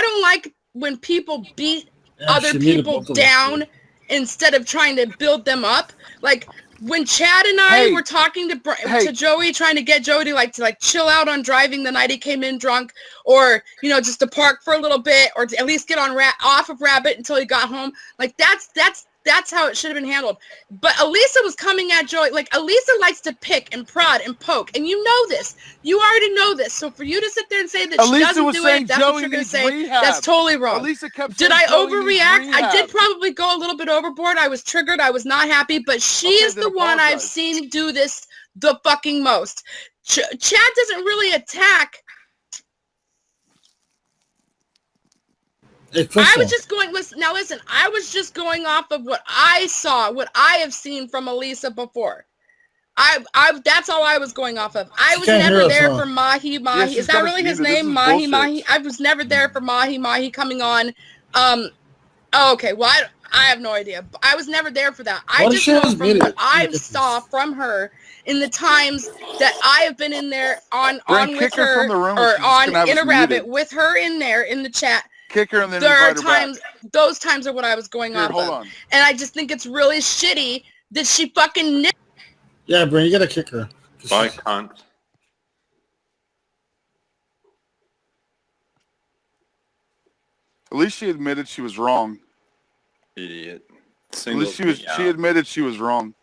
don't like when people beat other people down instead of trying to build them up. Like when Chad and I were talking to Joey, trying to get Joey to chill out on driving the night he came in drunk, or just to park for a little bit, or to at least get off of Rabbit until he got home. Like that's how it should have been handled. But Elisa was coming at Joey. Like, Elisa likes to pick and prod and poke. And you know this. You already know this. So for you to sit there and say that she doesn't do it, that's what you're going to say, that's totally wrong. Elisa kept did I overreact? I did probably go a little bit overboard. I was triggered. I was not happy. But she is the one I've seen do this the fucking most. Chad doesn't really attack. Hey, I was just going, now listen, I was just going off of what I saw, what I have seen from Elisa before. That's all I was going off of. I was never there for Mahi. Yeah, Is that really his name? Mahi. I was never there for Mahi coming on. Oh, okay. Well, I have no idea. I was never there for that. I just know from what I saw from her in the times that I have been in there on with her or on in a rabbit with her in there in the chat. Kick her and then there are invite her times back. Those times are what I was going Here, off hold of. on. And I just think it's really shitty that she fucking Yeah, Brent, you gotta kick her. Bye, cunt. At least she admitted she was wrong. Idiot. At least she admitted she was wrong.